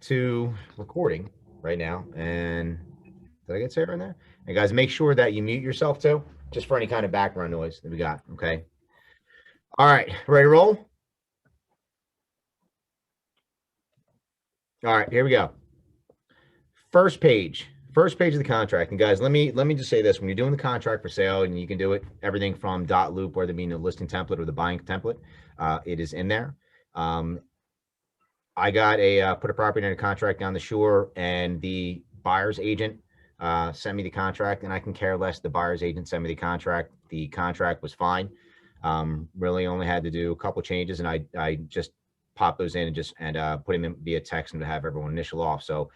to recording right now. And did I get Sarah in there? And guys, make sure that you mute yourself too, just for any kind of background noise that we got. Okay. All right. Ready to roll? All right. Here we go. First page of the contract. And guys, let me just say this: when you're doing the contract for sale, and you can do it everything from dot loop, whether it be in the listing template or the buying template, it is in there. I got a put a property under contract down the shore, and the buyer's agent sent me the contract, and I can care less. The buyer's agent sent me the contract. The contract was fine. Really only had to do a couple changes, and I just popped those in and just put them in via text and to have everyone initial off. So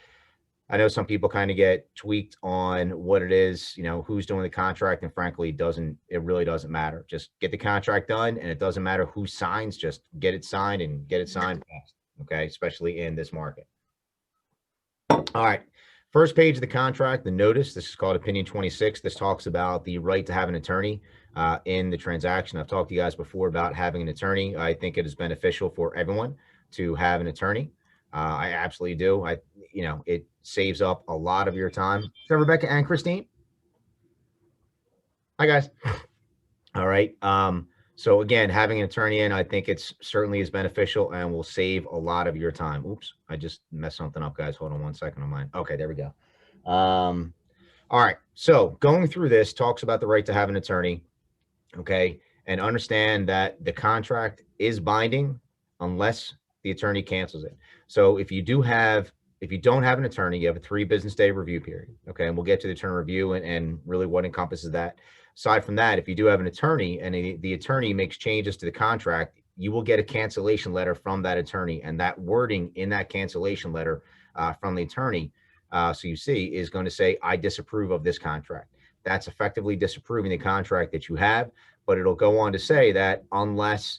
I know some people kind of get tweaked on what it is, who's doing the contract, and frankly, it really doesn't matter. Just get the contract done, and it doesn't matter who signs, just get it signed and get it signed fast. Okay, especially in this market. All right, first page of the contract, the notice. This is called Opinion 26. This talks about the right to have an attorney in the transaction. I've talked to you guys before about having an attorney. I think it is beneficial for everyone to have an attorney. I absolutely do. It saves up a lot of your time. So Rebecca and Christine. Hi guys. All right. So again, having an attorney in, I think it's certainly is beneficial and will save a lot of your time. Oops, I just messed something up, guys. Hold on 1 second on mine. Okay, there we go. All right. So going through this talks about the right to have an attorney. Okay. And understand that the contract is binding unless the attorney cancels it. So if you don't have an attorney, you have a 3 business day review period. Okay. And we'll get to the attorney review and really what encompasses that. Aside from that, if you do have an attorney and the attorney makes changes to the contract, you will get a cancellation letter from that attorney. And that wording in that cancellation letter from the attorney, so you see, is going to say, I disapprove of this contract. That's effectively disapproving the contract that you have, but it'll go on to say that unless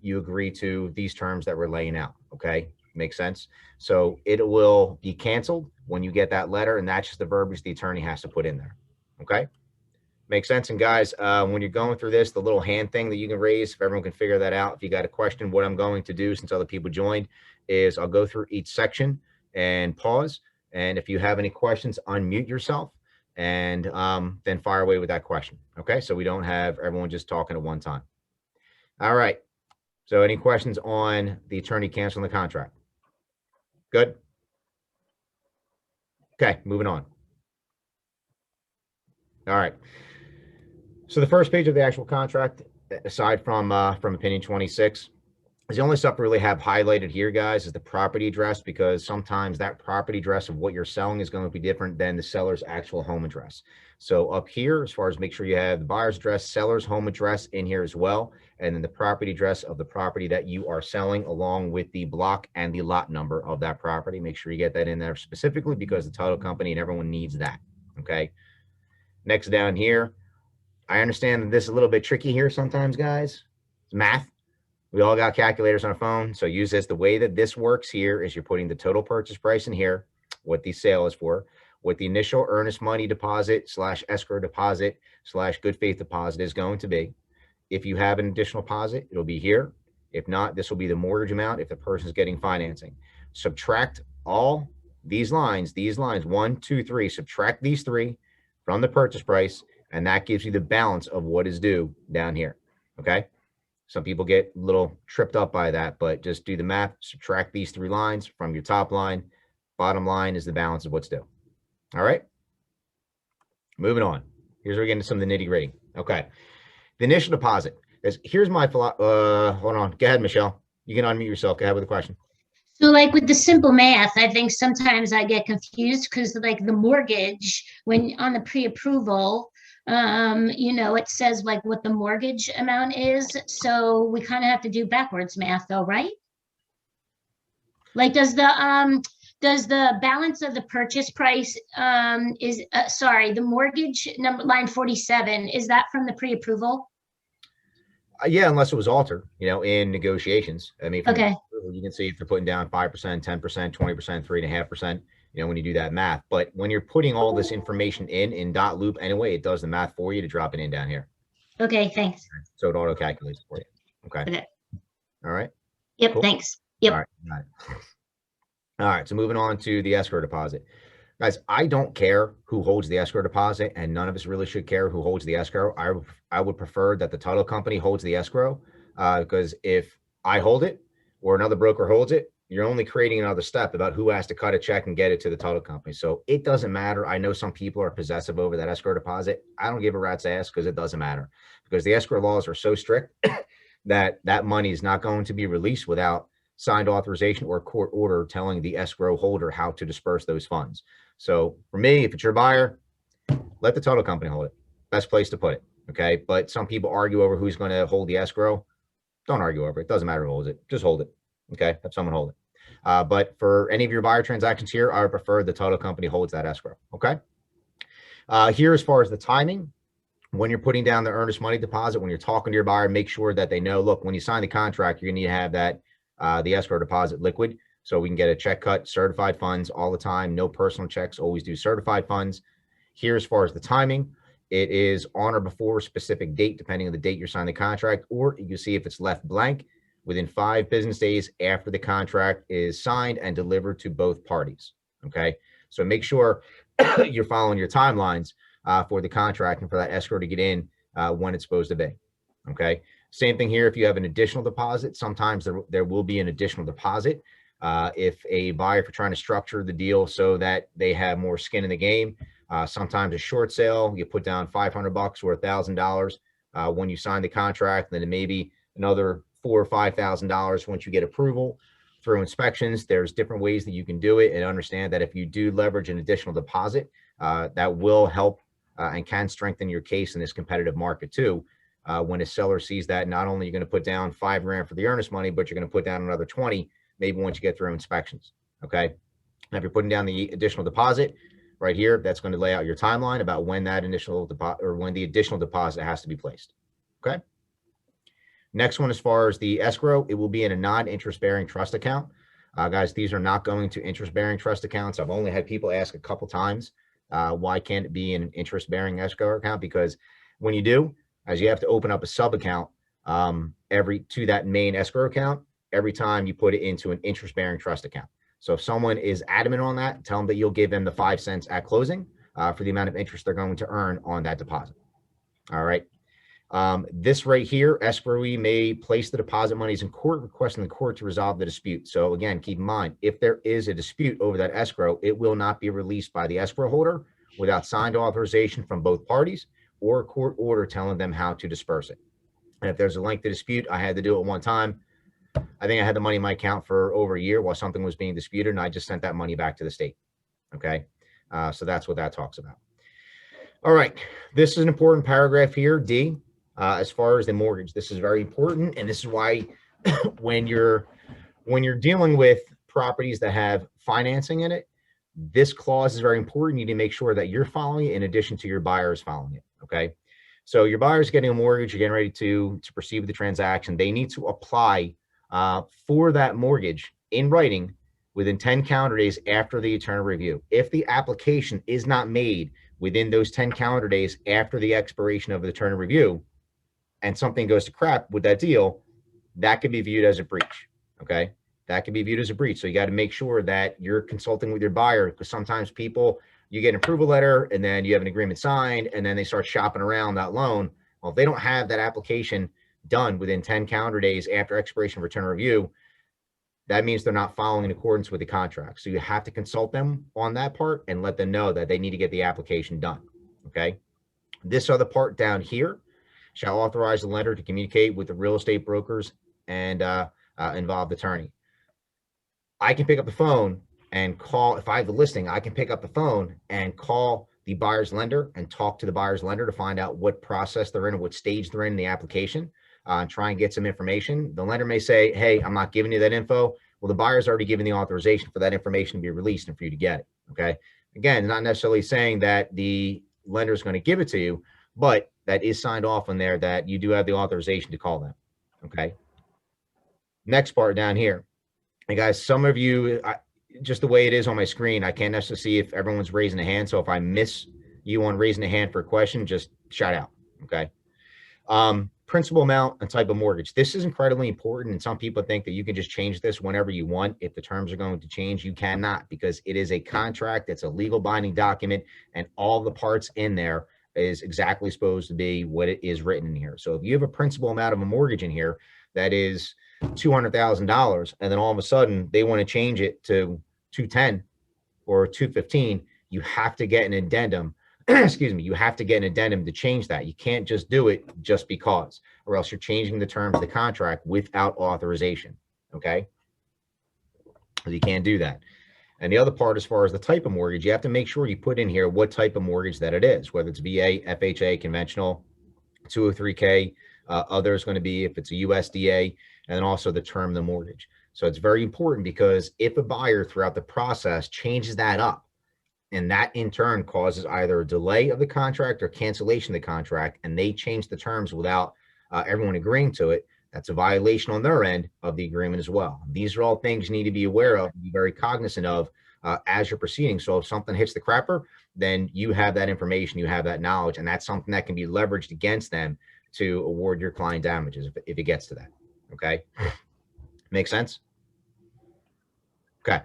you agree to these terms that we're laying out. Okay. Makes sense. So it will be canceled when you get that letter, and that's just the verbiage the attorney has to put in there. Okay. Makes sense. And guys, when you're going through this, the little hand thing that you can raise, if everyone can figure that out, if you got a question, what I'm going to do since other people joined is I'll go through each section and pause. And if you have any questions, unmute yourself and then fire away with that question. Okay. So we don't have everyone just talking at one time. All right. So any questions on the attorney canceling the contract? Good. Okay. Moving on. All right. So the first page of the actual contract, aside from Opinion 26, is the only stuff we really have highlighted here, guys, is the property address, because sometimes that property address of what you're selling is going to be different than the seller's actual home address. So up here, as far as make sure you have the buyer's address, seller's home address in here as well, and then the property address of the property that you are selling, along with the block and the lot number of that property. Make sure you get that in there specifically because the title company and everyone needs that. Okay. Next down here, I understand that this is a little bit tricky here sometimes, guys. It's math. We all got calculators on our phone, so use this. The way that this works here is you're putting the total purchase price in here, what the sale is for, what the initial earnest money deposit / escrow deposit / good faith deposit is going to be. If you have an additional deposit, it'll be here. If not, this will be the mortgage amount if the person is getting financing. Subtract all these lines, 1, 2, 3, subtract these 3 from the purchase price, and that gives you the balance of what is due down here. Okay. Some people get a little tripped up by that, but just do the math, subtract these 3 lines from your top line. Bottom line is the balance of what's due. All right. Moving on. Here's where we get into some of the nitty gritty. Okay. The initial deposit is, here's my, hold on. Go ahead, Michelle. You can unmute yourself. Go ahead with the question. So like with the simple math, I think sometimes I get confused because like the mortgage, when on the pre-approval, it says like what the mortgage amount is. So we kind of have to do backwards math though, right? Like does the balance of the purchase price the mortgage number line 47, is that from the pre-approval? Yeah, unless it was altered, in negotiations. I mean, okay. You can see if they're putting down 5%, 10%, 20%, 3.5%, when you do that math. But when you're putting all this information in dot loop anyway, it does the math for you to drop it in down here. Okay, thanks. So it auto calculates for you. Okay. Okay. All right. Yep, cool. Thanks. Yep. All right. All right, so moving on to the escrow deposit. Guys, I don't care who holds the escrow deposit, and none of us really should care who holds the escrow. I would prefer that the title company holds the escrow, because if I hold it or another broker holds it, you're only creating another step about who has to cut a check and get it to the title company. So it doesn't matter. I know some people are possessive over that escrow deposit. I don't give a rat's ass, because it doesn't matter, because the escrow laws are so strict that that money is not going to be released without signed authorization or court order telling the escrow holder how to disperse those funds. So for me, if it's your buyer, let the title company hold it. Best place to put it. Okay. But some people argue over who's going to hold the escrow. Don't argue over it. Doesn't matter who holds it. Just hold it. Okay. Have someone hold it. But for any of your buyer transactions here, I would prefer the title company holds that escrow. Okay. Here, as far as the timing, when you're putting down the earnest money deposit, when you're talking to your buyer, make sure that they know, look, when you sign the contract, you're going to need to have that the escrow deposit liquid, so we can get a check cut, certified funds all the time. No personal checks, always do certified funds. Here, as far as the timing, it is on or before a specific date, depending on the date you're signing the contract, or you can see if it's left blank within 5 business days after the contract is signed and delivered to both parties. Okay, so make sure you're following your timelines for the contract and for that escrow to get in when it's supposed to be. Okay. Same thing here. If you have an additional deposit, sometimes there will be an additional deposit. If a buyer, if you're trying to structure the deal so that they have more skin in the game, sometimes a short sale, you put down $500 or $1,000 when you sign the contract, then maybe another $4,000 or $5,000 once you get approval through inspections. There's different ways that you can do it, and understand that if you do leverage an additional deposit, that will help and can strengthen your case in this competitive market too. When a seller sees that not only you're going to put down $5,000 for the earnest money, but you're going to put down another 20, maybe once you get through inspections. Okay. Now, if you're putting down the additional deposit right here, that's going to lay out your timeline about when that initial deposit, or when the additional deposit has to be placed. Okay. Next one, as far as the escrow, it will be in a non-interest bearing trust account. Guys, these are not going to interest bearing trust accounts. I've only had people ask a couple times, why can't it be an interest bearing escrow account? Because when you do, as you have to open up a sub account to that main escrow account every time you put it into an interest bearing trust account. So if someone is adamant on that, tell them that you'll give them the 5 cents at closing for the amount of interest they're going to earn on that deposit. All right. This right here, escrowee may place the deposit monies in court, requesting the court to resolve the dispute. So again, keep in mind, if there is a dispute over that escrow, it will not be released by the escrow holder without signed authorization from both parties or a court order telling them how to disperse it. And if there's a lengthy dispute, I had to do it one time. I think I had the money in my account for over a year while something was being disputed, and I just sent that money back to the state. Okay. So that's what that talks about. All right. This is an important paragraph here, D, as far as the mortgage. This is very important. And this is why when you're dealing with properties that have financing in it, this clause is very important. You need to make sure that you're following it in addition to your buyers following it. Okay. So your buyer's getting a mortgage, you're getting ready to proceed with the transaction. They need to apply for that mortgage in writing within 10 calendar days after the attorney review. If the application is not made within those 10 calendar days after the expiration of the attorney review, and something goes to crap with that deal, that could be viewed as a breach. Okay. That can be viewed as a breach. So you got to make sure that you're consulting with your buyer, because sometimes you get an approval letter and then you have an agreement signed and then they start shopping around that loan. Well, if they don't have that application done within 10 calendar days after expiration of return review, that means they're not following in accordance with the contract. So you have to consult them on that part and let them know that they need to get the application done. Okay. This other part down here, shall authorize the lender to communicate with the real estate brokers and involved attorney. I can pick up the phone and call. If I have the listing, I can pick up the phone and call the buyer's lender and talk to the buyer's lender to find out what process they're in or what stage they're in the application, and try and get some information. The lender may say, hey, I'm not giving you that info. Well, the buyer's already given the authorization for that information to be released and for you to get it. Okay. Again, not necessarily saying that the lender is going to give it to you, but that is signed off on there that you do have the authorization to call them. Okay. Next part down here. And guys, some of you, just the way it is on my screen, I can't necessarily see if everyone's raising a hand. So if I miss you on raising a hand for a question, just shout out. Okay. principal amount and type of mortgage. This is incredibly important. And some people think that you can just change this whenever you want. If the terms are going to change, you cannot, because it is a contract. It's a legal binding document, and all the parts in there is exactly supposed to be what it is written in here. So if you have a principal amount of a mortgage in here that is $200,000, and then all of a sudden they want to change it to 210 or 215, you have to get an addendum. Excuse me, you have to get an addendum to change that. You can't just do it just because, or else you're changing the terms of the contract without authorization. Okay, so you can't do that. And the other part, as far as the type of mortgage, you have to make sure you put in here what type of mortgage that it is, whether it's VA, FHA, conventional, 203K. Other is going to be if it's a USDA, and then also the term of the mortgage. So it's very important, because if a buyer throughout the process changes that up, and that in turn causes either a delay of the contract or cancellation of the contract, and they change the terms without everyone agreeing to it, that's a violation on their end of the agreement as well. These are all things you need to be aware of, be very cognizant of as you're proceeding. So if something hits the crapper, then you have that information, you have that knowledge, and that's something that can be leveraged against them to award your client damages if it gets to that. Okay, make sense? Okay.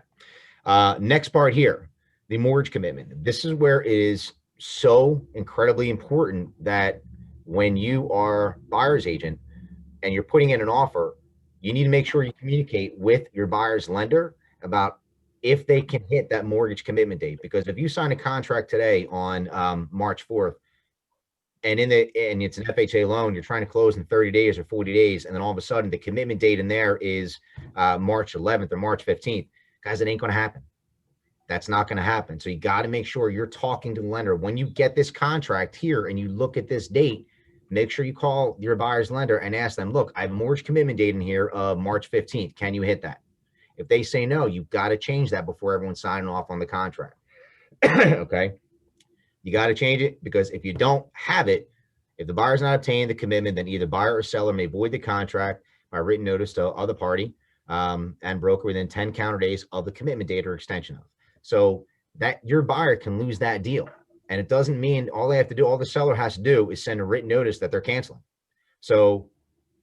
Next part here, the mortgage commitment. This is where it is so incredibly important that when you are buyer's agent and you're putting in an offer, you need to make sure you communicate with your buyer's lender about if they can hit that mortgage commitment date. Because if you sign a contract today on March 4th, and it's an FHA loan, you're trying to close in 30 days or 40 days, and then all of a sudden the commitment date in there is March 11th or March 15th, guys, it ain't going to happen. That's not going to happen. So you got to make sure you're talking to the lender. When you get this contract here and you look at this date, make sure you call your buyer's lender and ask them, look, I have a mortgage commitment date in here of March 15th. Can you hit that? If they say no, you've got to change that before everyone's signing off on the contract. Okay. You got to change it, because if you don't have it, if the buyer's not obtaining the commitment, then either buyer or seller may void the contract by written notice to other party and broker within 10 calendar days of the commitment date or extension of. So that your buyer can lose that deal. And it doesn't mean all they have to do, all the seller has to do is send a written notice that they're canceling. So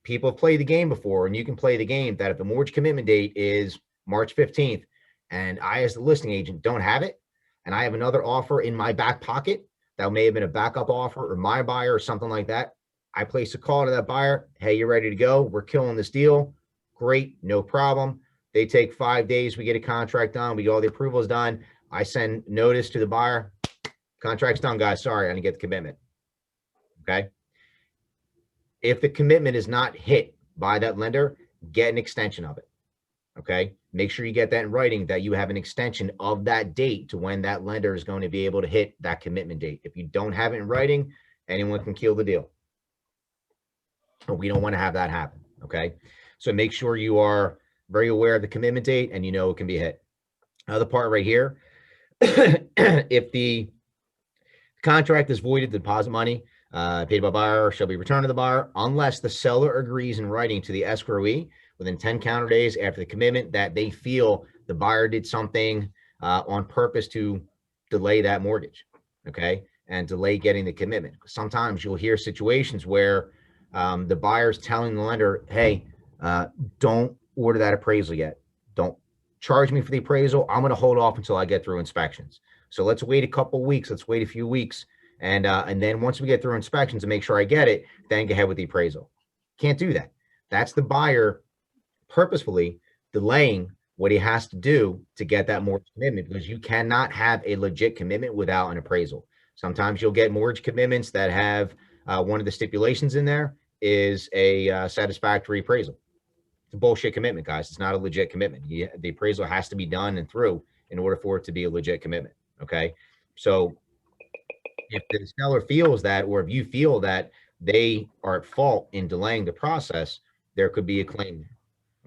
people have played the game before, and you can play the game that if the mortgage commitment date is March 15th and I, as the listing agent, don't have it, and I have another offer in my back pocket that may have been a backup offer or my buyer or something like that, I place a call to that buyer. Hey, you're ready to go. We're killing this deal. Great. No problem. They take 5 days. We get a contract done. We get all the approvals done. I send notice to the buyer. Contract's done, guys. Sorry, I didn't get the commitment. Okay. If the commitment is not hit by that lender, get an extension of it. Okay. Make sure you get that in writing, that you have an extension of that date to when that lender is going to be able to hit that commitment date. If you don't have it in writing, anyone can kill the deal. We don't want to have that happen. Okay. So make sure you are very aware of the commitment date and you know it can be hit. Another part right here, if the contract is voided, the deposit money paid by buyer shall be returned to the buyer unless the seller agrees in writing to the escrowee within 10 calendar days after the commitment that they feel the buyer did something on purpose to delay that mortgage, okay, and delay getting the commitment. Sometimes you'll hear situations where the buyer's telling the lender, hey, don't order that appraisal yet. Don't charge me for the appraisal. I'm going to hold off until I get through inspections. So let's wait a couple of weeks. Let's wait a few weeks. And then once we get through inspections and make sure I get it, then go ahead with the appraisal. Can't do that. That's the buyer purposefully delaying what he has to do to get that mortgage commitment, because you cannot have a legit commitment without an appraisal. Sometimes you'll get mortgage commitments that have one of the stipulations in there is a satisfactory appraisal. It's a bullshit commitment, guys. It's not a legit commitment. The appraisal has to be done and through in order for it to be a legit commitment. Okay. So if the seller feels that, or if you feel that they are at fault in delaying the process, there could be a claim.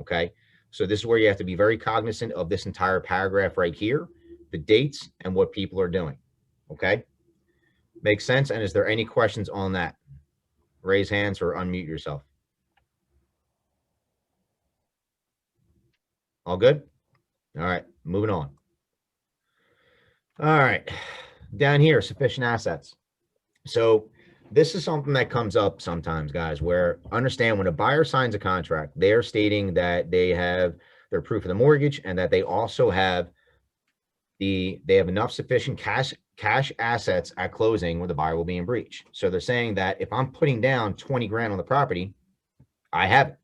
Okay. So this is where you have to be very cognizant of this entire paragraph right here, the dates and what people are doing. Okay. Makes sense. And is there any questions on that? Raise hands or unmute yourself. All good? All right. Moving on. All right. Down here, sufficient assets. So This is something that comes up sometimes, guys, where understand when a buyer signs a contract, they're stating that they have their proof of the mortgage and that they also have they have enough sufficient cash assets at closing where the buyer will be in breach. So they're saying that if I'm putting down 20 grand on the property, I have it.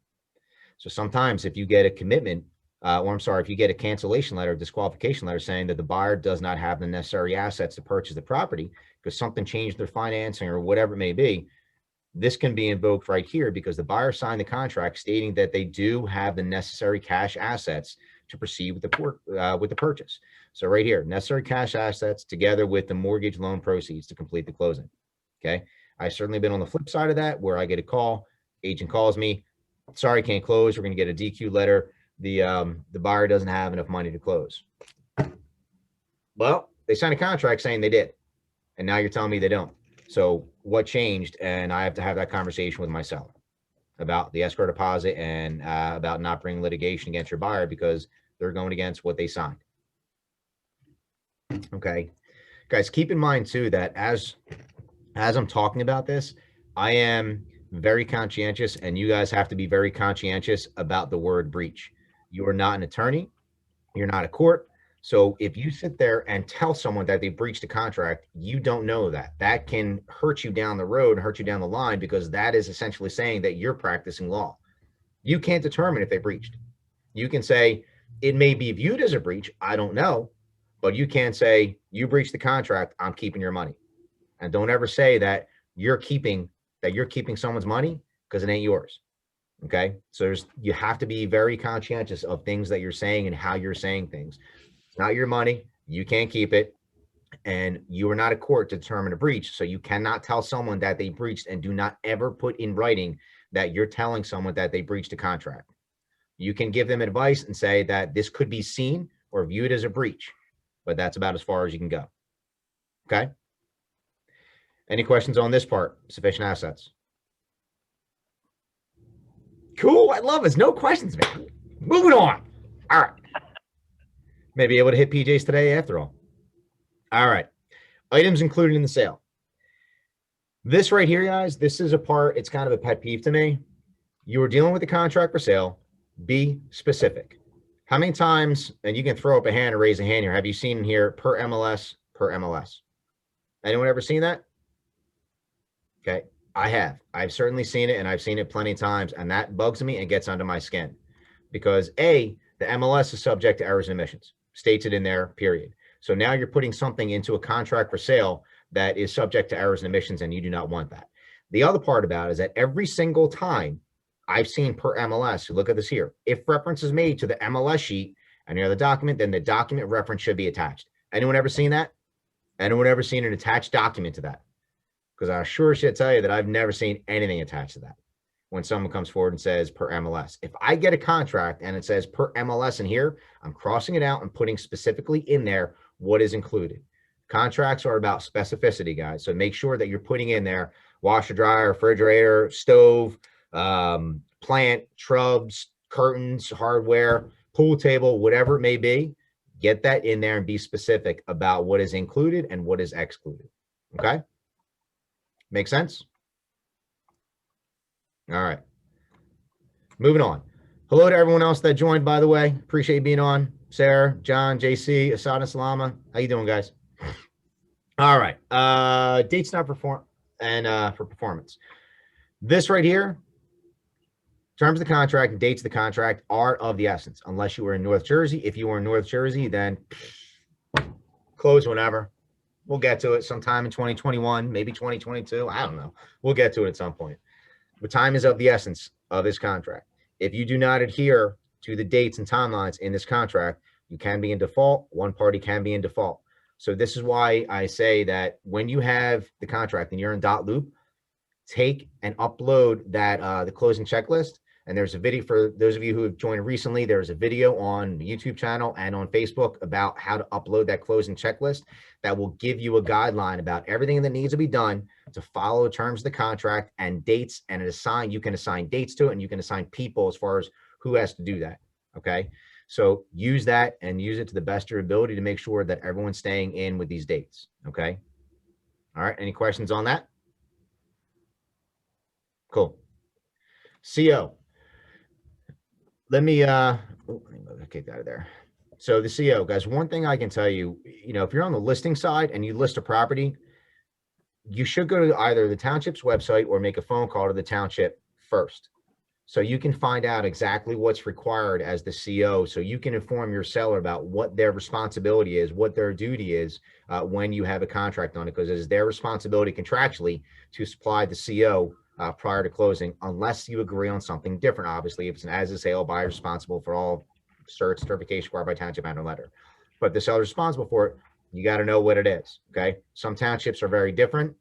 So sometimes if you get a commitment, or I'm sorry, if you get a cancellation letter, disqualification letter saying that the buyer does not have the necessary assets to purchase the property because something changed their financing or whatever it may be, this can be invoked right here because the buyer signed the contract stating that they do have the necessary cash assets to proceed with the purchase. So right here, necessary cash assets together with the mortgage loan proceeds to complete the closing. Okay. I've certainly been on the flip side of that where I get a call, agent calls me, sorry, can't close. We're going to get a DQ letter. The buyer doesn't have enough money to close. Well, they signed a contract saying they did, and now you're telling me they don't. So what changed? And I have to have that conversation with my seller about the escrow deposit and about not bringing litigation against your buyer because they're going against what they signed. Okay, guys, keep in mind too that as I'm talking about this, I am very conscientious, and you guys have to be very conscientious about the word breach. You are not an attorney. You're not a court. So if you sit there and tell someone that they breached a contract, you don't know that. That can hurt you down the road, hurt you down the line, because that is essentially saying that you're practicing law. You can't determine if they breached. You can say it may be viewed as a breach. I don't know. But you can't say you breached the contract. I'm keeping your money. And don't ever say that you're keeping someone's money because it ain't yours. Okay. So you have to be very conscientious of things that you're saying and how you're saying things. It's not your money. You can't keep it. And you are not a court to determine a breach. So you cannot tell someone that they breached, and do not ever put in writing that you're telling someone that they breached a contract. You can give them advice and say that this could be seen or viewed as a breach, but that's about as far as you can go. Okay. Any questions on this part? Sufficient assets. Cool. I love this. No questions, man. Moving on. All right. Maybe able to hit PJs today after all. All right. Items included in the sale. This right here, guys, this is a part, it's kind of a pet peeve to me. You are dealing with a contract for sale. Be specific. How many times, and you can throw up a hand or raise a hand here, have you seen here per MLS, per MLS? Anyone ever seen that? Okay. I have. I've certainly seen it, and I've seen it plenty of times, and that bugs me and gets under my skin because the MLS is subject to errors and omissions, states it in there, period. So now you're putting something into a contract for sale that is subject to errors and omissions, and you do not want that. The other part about it is that every single time I've seen per MLS, look at this here, if reference is made to the MLS sheet and the other document, then the document reference should be attached. Anyone ever seen that? Anyone ever seen an attached document to that? Because I sure should tell you that I've never seen anything attached to that when someone comes forward and says per MLS. If I get a contract and it says per MLS in here, I'm crossing it out and putting specifically in there what is included. Contracts are about specificity, guys. So make sure that you're putting in there washer, dryer, refrigerator, stove, plant, shrubs, curtains, hardware, pool table, whatever it may be. Get that in there and be specific about what is included and what is excluded. Okay? Make sense? All right. Moving on. Hello to everyone else that joined, by the way. Appreciate you being on. Sarah, John, JC, Asad and Salama. How you doing, guys? All right. Dates not perform and for performance. This right here, terms of the contract and dates of the contract are of the essence, unless you were in North Jersey. If you were in North Jersey, then close whenever. We'll get to it sometime in 2021, maybe 2022. I don't know. We'll get to it at some point. But time is of the essence of this contract. If you do not adhere to the dates and timelines in this contract, you can be in default. One party can be in default. So this is why I say that when you have the contract and you're in dot loop, take and upload that the closing checklist. And there's a video for those of you who have joined recently. There's a video on the YouTube channel and on Facebook about how to upload that closing checklist that will give you a guideline about everything that needs to be done to follow terms of the contract and dates. And you can assign dates to it, and you can assign people as far as who has to do that. Okay. So use that and use it to the best of your ability to make sure that everyone's staying in with these dates. Okay. All right. Any questions on that? Cool. CO. Let me kick out of there. So the CO, guys, one thing I can tell you, if you're on the listing side and you list a property, you should go to either the township's website or make a phone call to the township first. So you can find out exactly what's required as the CO, so you can inform your seller about what their responsibility is, what their duty is when you have a contract on it, because it's their responsibility contractually to supply the CO prior to closing, unless you agree on something different. Obviously, if it's an as-is sale, buyer responsible for all certification required by township and letter. But if the seller's responsible for it, you got to know what it is. Okay. Some townships are very different.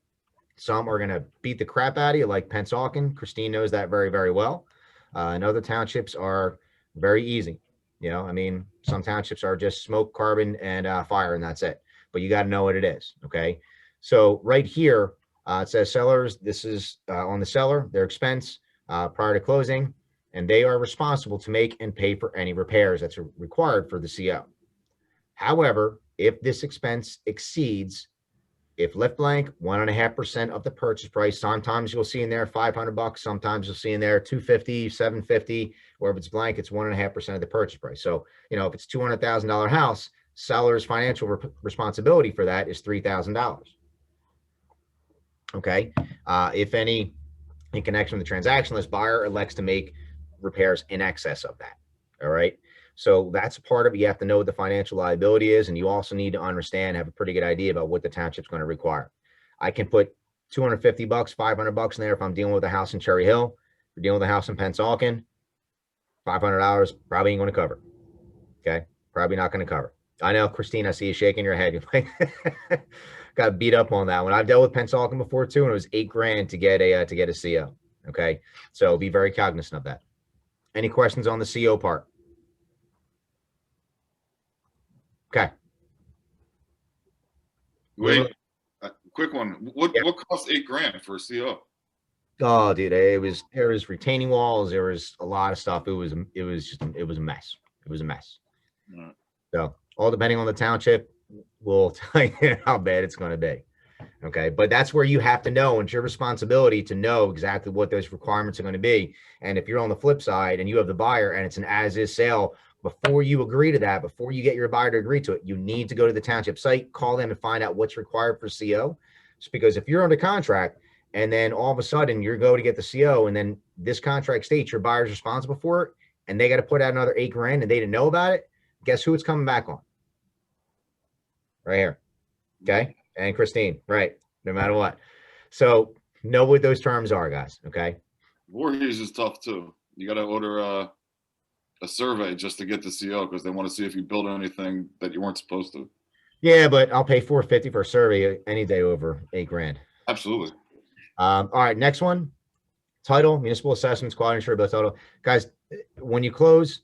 Some are going to beat the crap out of you, like Pensauken. Christine knows that very, very well. And other townships are very easy. I mean, some townships are just smoke, carbon, and fire, and that's it. But you got to know what it is. Okay. So right here, it says sellers. This is on the seller, their expense prior to closing, and they are responsible to make and pay for any repairs that's required for the CO. However, if this expense exceeds, if left blank, 1.5% of the purchase price, sometimes you'll see in there $500, sometimes you'll see in there $250, $750, or if it's blank, it's 1.5% of the purchase price. So, if it's $200,000 house, seller's financial responsibility for that is $3,000. Okay. If any, in connection with the transaction, this buyer elects to make repairs in excess of that. All right. So that's part of it. You have to know what the financial liability is, and you also need to understand, have a pretty good idea about what the township's going to require. I can put $250, $500 in there if I'm dealing with a house in Cherry Hill. If you're dealing with a house in Pensauken, $500 probably ain't going to cover. Okay, probably not going to cover. I know, Christine, I see you shaking your head. You're like, got beat up on that one. I've dealt with Pensauken before too, and it was $8,000 to get a CO. Okay, so be very cognizant of that. Any questions on the CO part? Okay. Wait, quick one. What costs $8,000 for a CO? Oh, dude, there was retaining walls. There was a lot of stuff. It was a mess. It was a mess. Right. So all depending on the township will tell you how bad it's going to be. Okay. But that's where you have to know. It's your responsibility to know exactly what those requirements are going to be. And if you're on the flip side and you have the buyer and it's an as-is sale, before you agree to that, before you get your buyer to agree to it, you need to go to the township site, call them and find out what's required for CO. Just because if you're under contract and then all of a sudden you're going to get the CO and then this contract states your buyer's responsible for it and they got to put out another $8,000 and they didn't know about it, guess who it's coming back on? Right here. Okay. And Christine, right. No matter what. So know what those terms are, guys. Okay. Voorhees is tough too. You got to order a survey just to get the CO because they want to see if you build anything that you weren't supposed to. Yeah, but I'll pay $450 for a survey any day over $8,000. Absolutely. All right. Next one. Title, municipal assessments, quality insurability title. Guys, when you close,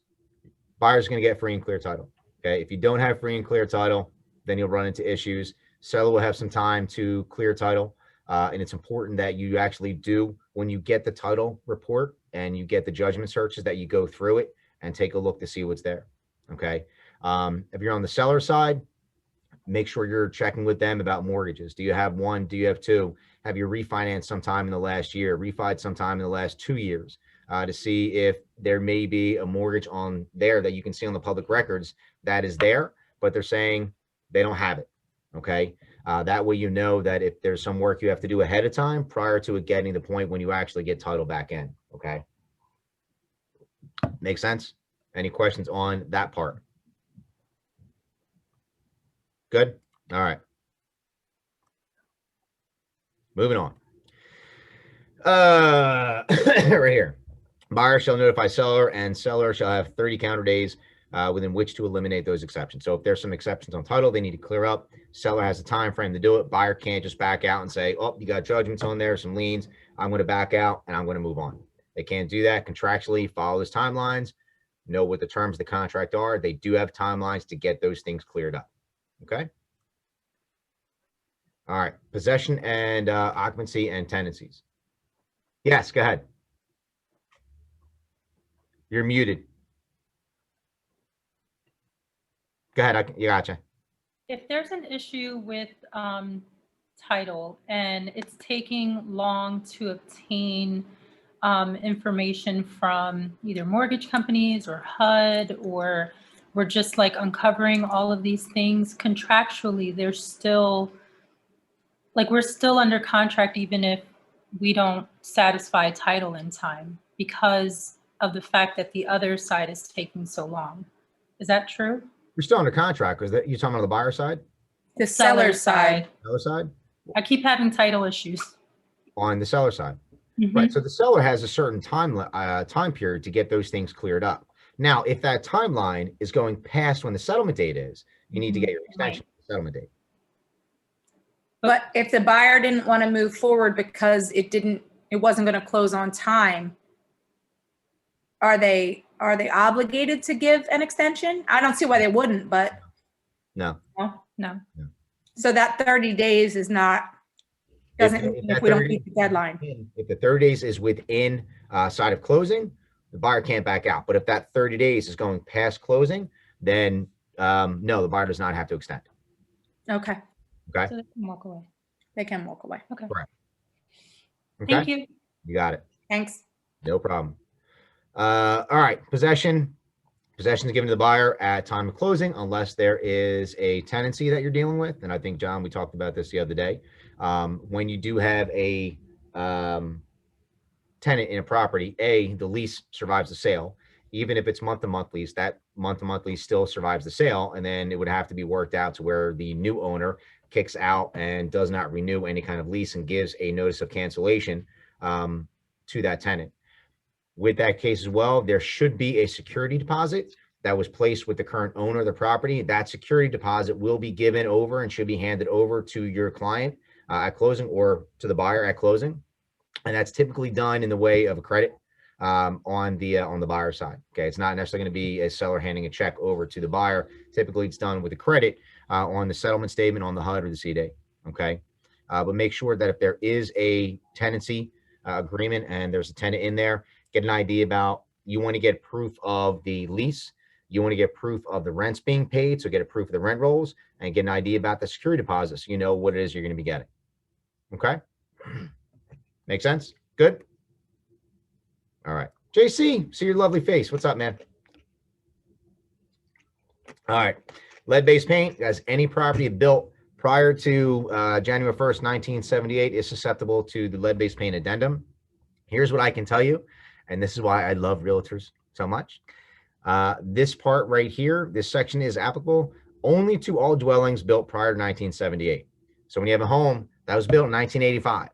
buyer's going to get free and clear title. Okay. If you don't have free and clear title, then you'll run into issues. Seller will have some time to clear title. And it's important that you actually do, when you get the title report and you get the judgment searches, that you go through it and take a look to see what's there. Okay. If you're on the seller side, make sure you're checking with them about mortgages. Do you have one? Do you have two? Have you refinanced sometime in the last year, refied sometime in the last 2 years, to see if there may be a mortgage on there that you can see on the public records that is there, but they're saying they don't have it. Okay. That way, you know that if there's some work you have to do ahead of time prior to it getting to the point when you actually get title back in. Okay. Make sense? Any questions on that part? Good. All right. Moving on. Right here. Buyer shall notify seller and seller shall have 30 calendar days within which to eliminate those exceptions. So if there's some exceptions on title, they need to clear up. Seller has a time frame to do it. Buyer can't just back out and say, oh, you got judgments on there, some liens. I'm going to back out and I'm going to move on. They can't do that contractually. Follow those timelines. Know what the terms of the contract are. They do have timelines to get those things cleared up. Okay. All right. Possession and occupancy and tenancies. Yes, go ahead. You're muted. Go ahead. You gotcha. If there's an issue with title and it's taking long to obtain information from either mortgage companies or HUD, or we're just like uncovering all of these things contractually, there's still, like, we're still under contract even if we don't satisfy title in time because of the fact that the other side is taking so long. Is that true? You're still under contract. Is that you talking about the buyer side? The seller side. Seller side? I keep having title issues. On the seller side. Mhm. Right. So the seller has a certain time period to get those things cleared up. Now, if that timeline is going past when the settlement date is, you need to get your extension of the settlement date. But if the buyer didn't want to move forward because it wasn't going to close on time, are they obligated to give an extension? I don't see why they wouldn't, but No. No. so that 30 days is not, doesn't mean if we don't meet the deadline. If the 30 days is within side of closing, the buyer can't back out. But if that 30 days is going past closing, then no, the buyer does not have to extend. Okay, Okay. So they can walk away. they can walk away. Okay. Okay. Thank you. You got it. Thanks. No problem. All right. Possession is given to the buyer at time of closing, unless there is a tenancy that you're dealing with. And I think, John, we talked about this the other day. When you do have a tenant in a property, the lease survives the sale. Even if it's month-to-month lease, that month-to-month lease still survives the sale. And then it would have to be worked out to where the new owner kicks out and does not renew any kind of lease and gives a notice of cancellation to that tenant. With that case as well, there should be a security deposit that was placed with the current owner of the property. That security deposit will be given over and should be handed over to your client at closing, or to the buyer at closing. And that's typically done in the way of a credit on the buyer side. Okay, it's not necessarily going to be a seller handing a check over to the buyer. Typically, it's done with a credit on the settlement statement on the HUD or the C-date. Okay, but make sure that if there is a tenancy agreement and there's a tenant in there, get an idea about, you want to get proof of the lease, you want to get proof of the rents being paid, so get a proof of the rent rolls, and get an idea about the security deposit so you know what it is you're going to be getting. Okay, make sense? Good. All right, JC, see your lovely face. What's up, man? All right, lead-based paint, guys. Any property built prior to January 1st, 1978 is susceptible to the lead-based paint addendum. Here's what I can tell you, and this is why I love realtors so much. This part right here, this section is applicable only to all dwellings built prior to 1978. So when you have a home that was built in 1985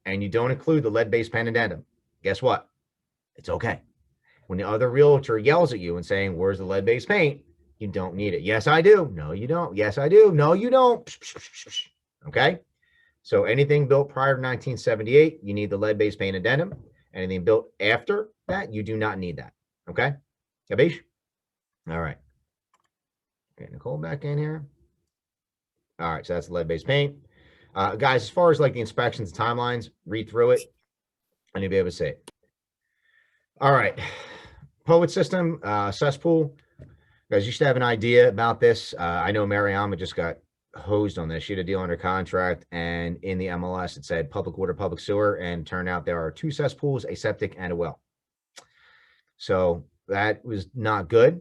and you don't include the lead-based paint addendum, guess what? It's okay. When the other realtor yells at you and saying, where's the lead-based paint? You don't need it. Yes, I do. No, you don't. Yes, I do. No, you don't. Okay. So anything built prior to 1978, you need the lead-based paint addendum. Anything built after that, you do not need that. Okay. Capiche? All right. Get Nicole back in here. All right. So that's lead-based paint. Guys, as far as like the inspections and timelines, read through it and you'll be able to see it. All right. Poet system, cesspool. Guys, you should have an idea about this. I know Mariama just got hosed on this. She had a deal under contract, and in the MLS it said public water, public sewer, and turned out there are 2 cesspools, a septic, and a well. So that was not good.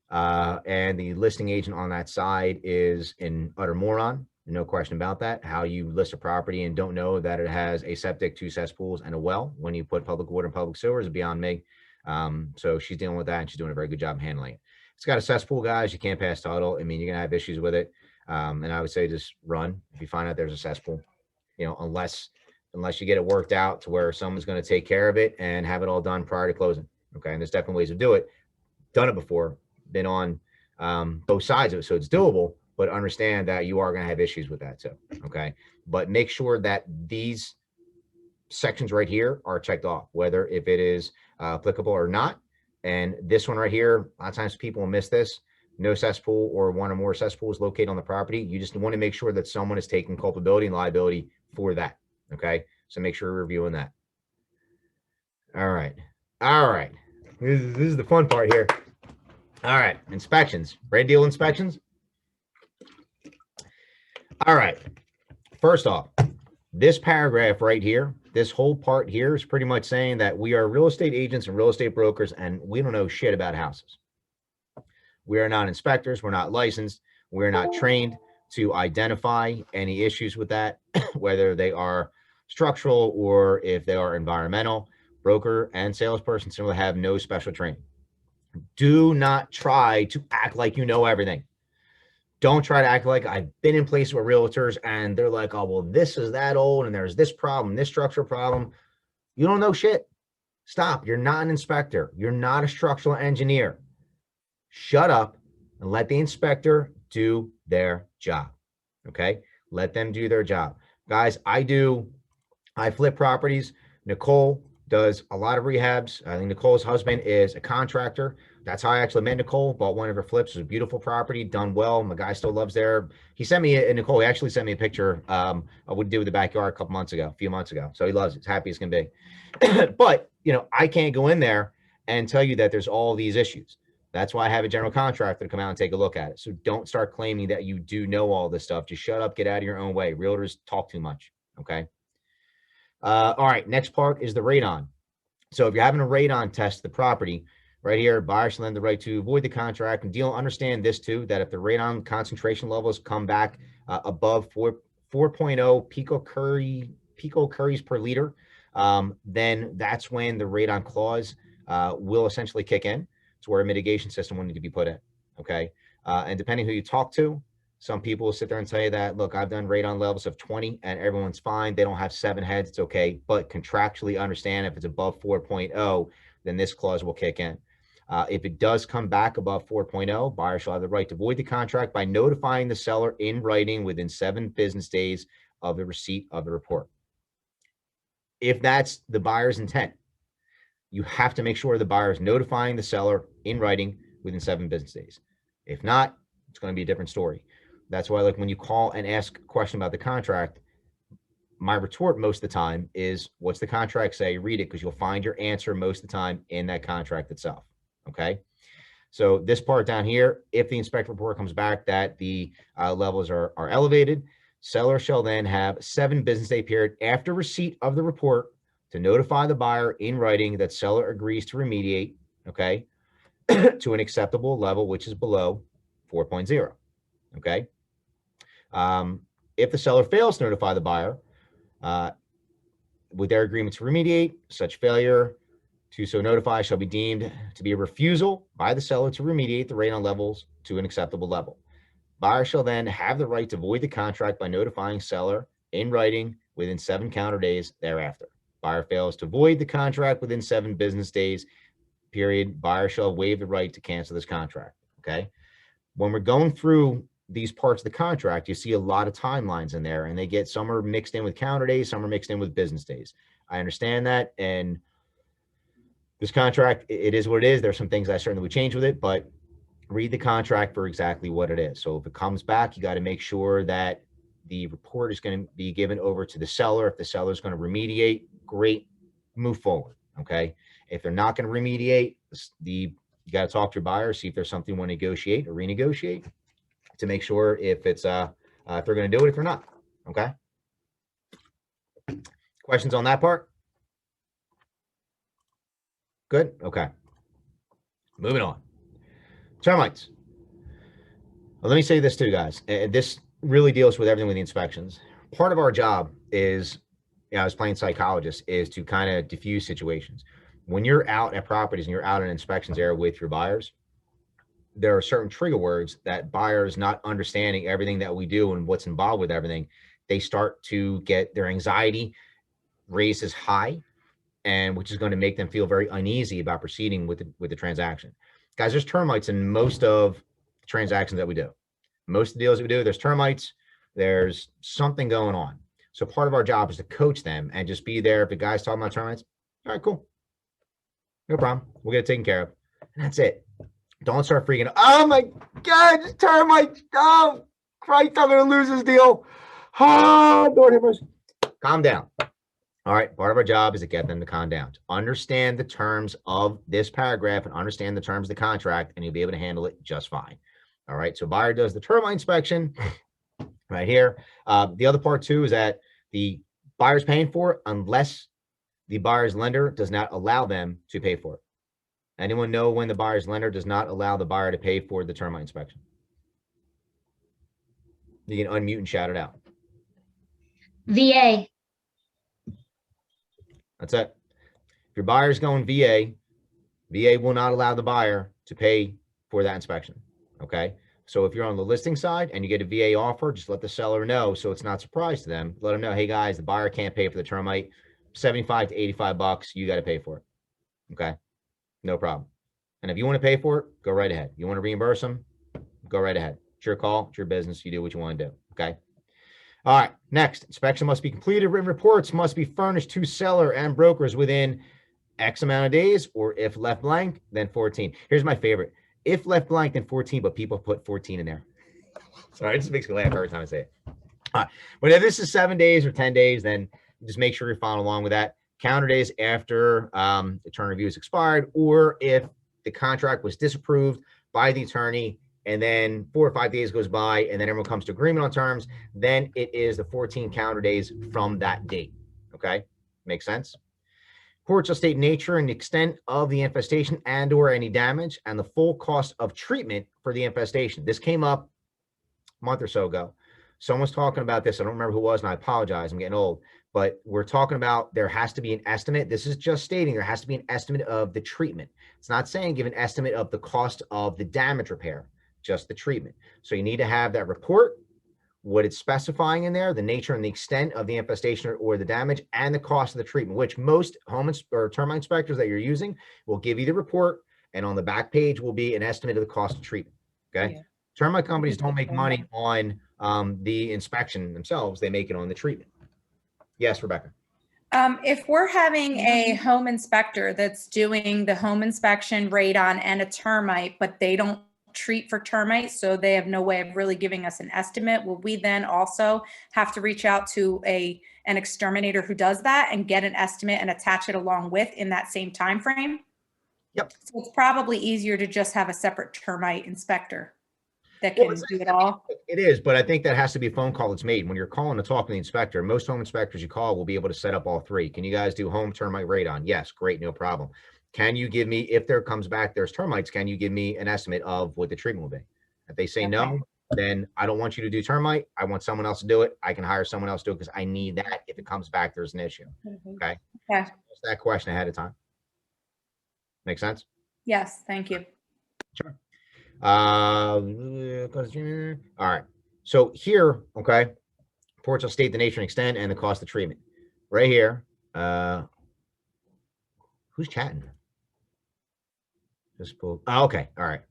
And the listing agent on that side is an utter moron. No question about that. How you list a property and don't know that it has a septic, 2 cesspools, and a well when you put public water and public sewer is beyond me. So she's dealing with that, and she's doing a very good job handling it. It's got a cesspool, guys. You can't pass title. I mean, you're gonna have issues with it. And I would say just run if you find out there's a cesspool, you know, unless you get it worked out to where someone's going to take care of it and have it all done prior to closing. Okay. And there's definitely ways to do it. Done it before, been on both sides of it. So it's doable, but understand that you are going to have issues with that too. Okay. But make sure that these sections right here are checked off, whether if it is applicable or not. And this one right here, a lot of times people will miss this. No cesspool or one or more cesspools located on the property. You just want to make sure that someone is taking culpability and liability for that. Okay. So make sure you're reviewing that. All right. All right. This is the fun part here. All right. Inspections. Ready deal inspections. All right. First off, this paragraph right here, this whole part here is pretty much saying that we are real estate agents and real estate brokers, and we don't know shit about houses. We are not inspectors. We're not licensed. We're not trained to identify any issues with that, whether they are structural or if they are environmental. Broker and salesperson simply have no special training. Do not try to act like you know everything. Don't try to act like I've been in places with realtors and they're like, oh, well, this is that old and there's this problem, this structural problem. You don't know shit. Stop. You're not an inspector. You're not a structural engineer. Shut up and let the inspector do their job. Okay? Let them do their job. Guys, I flip properties. Nicole does a lot of rehabs. I think Nicole's husband is a contractor. That's how I actually met Nicole. Bought one of her flips. It was a beautiful property, done well. My guy still loves there. He sent me, Nicole, he actually sent me a picture of what he did with the backyard a few months ago. So he loves it. He's happy as can be. But, you know, I can't go in there and tell you that there's all these issues. That's why I have a general contractor to come out and take a look at it. So don't start claiming that you do know all this stuff. Just shut up, get out of your own way. Realtors talk too much, okay? All right, next part is the radon. So if you're having a radon test the property, right here, buyer shall have the right to void the contract and understand this too, that if the radon concentration levels come back above 4.0 picocuries per liter, then that's when the radon clause will essentially kick in. It's where a mitigation system will need to be put in, okay? And depending who you talk to, some people will sit there and say that, look, I've done radon levels of 20 and everyone's fine. They don't have 7 heads, it's okay. But contractually understand if it's above 4.0, then this clause will kick in. If it does come back above 4.0, buyer shall have the right to void the contract by notifying the seller in writing within 7 business days of the receipt of the report. If that's the buyer's intent, you have to make sure the buyer is notifying the seller in writing within 7 business days. If not, it's going to be a different story. That's why, like, when you call and ask a question about the contract, my retort most of the time is, what's the contract say? Read it, because you'll find your answer most of the time in that contract itself. Okay. So this part down here, if the inspector report comes back that the levels are elevated, seller shall then have 7 business day period after receipt of the report to notify the buyer in writing that seller agrees to remediate, okay, to an acceptable level, which is below 4.0, okay? If the seller fails to notify the buyer with their agreement to remediate, such failure to so notify shall be deemed to be a refusal by the seller to remediate the radon levels to an acceptable level. Buyer shall then have the right to void the contract by notifying seller in writing within 7 calendar days thereafter. Buyer fails to void the contract within 7 business days, period. Buyer shall waive the right to cancel this contract, okay? When we're going through these parts of the contract, you see a lot of timelines in there, and they get, some are mixed in with calendar days, some are mixed in with business days. I understand that, and this contract, it is what it is. There's some things I certainly would change with it, but read the contract for exactly what it is. So if it comes back, you got to make sure that the report is going to be given over to the seller. If the seller is going to remediate, great, move forward, okay? If they're not going to remediate, you got to talk to your buyer, see if there's something you want to negotiate or renegotiate to make sure if it's if they're going to do it, if they're not, okay? Questions on that part? Good, okay. Moving on. Termites. Well, let me say this too, guys. This really deals with everything with the inspections. Part of our job is, I was playing psychologist, is to kind of diffuse situations. When you're out at properties and you're out in inspections area with your buyers, there are certain trigger words that buyers, not understanding everything that we do and what's involved with everything, they start to get their anxiety raised as high, and which is going to make them feel very uneasy about proceeding with the transaction. Guys, there's termites in most of the transactions that we do. Most of the deals that we do, there's termites, there's something going on. So part of our job is to coach them and just be there. If the guy's talking about termites, all right, cool. No problem. We'll get it taken care of. And that's it. Don't start freaking out. Oh my God, it's termites. Oh, Christ, I'm going to lose this deal. Oh, Lord have mercy. Calm down. All right, part of our job is to get them to calm down. To understand the terms of this paragraph and understand the terms of the contract, and you'll be able to handle it just fine. All right, so buyer does the termite inspection right here. The other part too is that the Buyer's paying for it unless the buyer's lender does not allow them to pay for it. Anyone know when the buyer's lender does not allow the buyer to pay for the termite inspection? You can unmute and shout it out. VA. That's it. If your buyer's going VA, VA will not allow the buyer to pay for that inspection. Okay. So if you're on the listing side and you get a VA offer, just let the seller know so it's not a surprise to them. Let them know, hey guys, the buyer can't pay for the termite. 75 to 85 bucks, you got to pay for it. Okay. No problem. And if you want to pay for it, go right ahead. You want to reimburse them, go right ahead. It's your call. It's your business. You do what you want to do. Okay. All right. Next, inspection must be completed. Written reports must be furnished to seller and brokers within X amount of days, or if left blank, then 14. Here's my favorite. If left blank, then 14, but people put 14 in there. Sorry, it just makes me laugh every time I say it. All right. But if this is 7 days or 10 days, then just make sure you're following along with that. Counter days after the attorney review is expired, or if the contract was disapproved by the attorney and then 4 or 5 days goes by and then everyone comes to agreement on terms, then it is the 14 calendar days from that date. Okay. Makes sense? Report shall state nature and the extent of the infestation and or any damage and the full cost of treatment for the infestation. This came up a month or so ago. Someone was talking about this. I don't remember who it was, and I apologize. I'm getting old. But we're talking about there has to be an estimate. This is just stating there has to be an estimate of the treatment. It's not saying give an estimate of the cost of the damage repair, just the treatment. So you need to have that report, what it's specifying in there, the nature and the extent of the infestation or the damage, and the cost of the treatment, which most or termite inspectors that you're using will give you the report, and on the back page will be an estimate of the cost of treatment. Okay. Yeah. Termite companies don't make money on the inspection themselves. They make it on the treatment. Yes, Rebecca. If we're having a home inspector that's doing the home inspection, radon, and a termite, but they don't treat for termites, so they have no way of really giving us an estimate, will we then also have to reach out to an exterminator who does that and get an estimate and attach it along with in that same time frame? Yep. So it's probably easier to just have a separate termite inspector that can do it all. It is, but I think that has to be a phone call that's made. When you're calling to talk to the inspector, most home inspectors you call will be able to set up all three. Can you guys do home termite radon? Yes, great, no problem. Can you give me, if there comes back there's termites, can you give me an estimate of what the treatment will be? If they say no, then I don't want you to do termite. I want someone else to do it. I can hire someone else to do it because I need that if it comes back there's an issue. Okay. Yeah. So ask that question ahead of time. Make sense? Yes, thank you. Sure. All right. So here, okay, reports will state the nature and extent and the cost of treatment. Right here. Who's chatting? Just pull. Oh, okay. All right.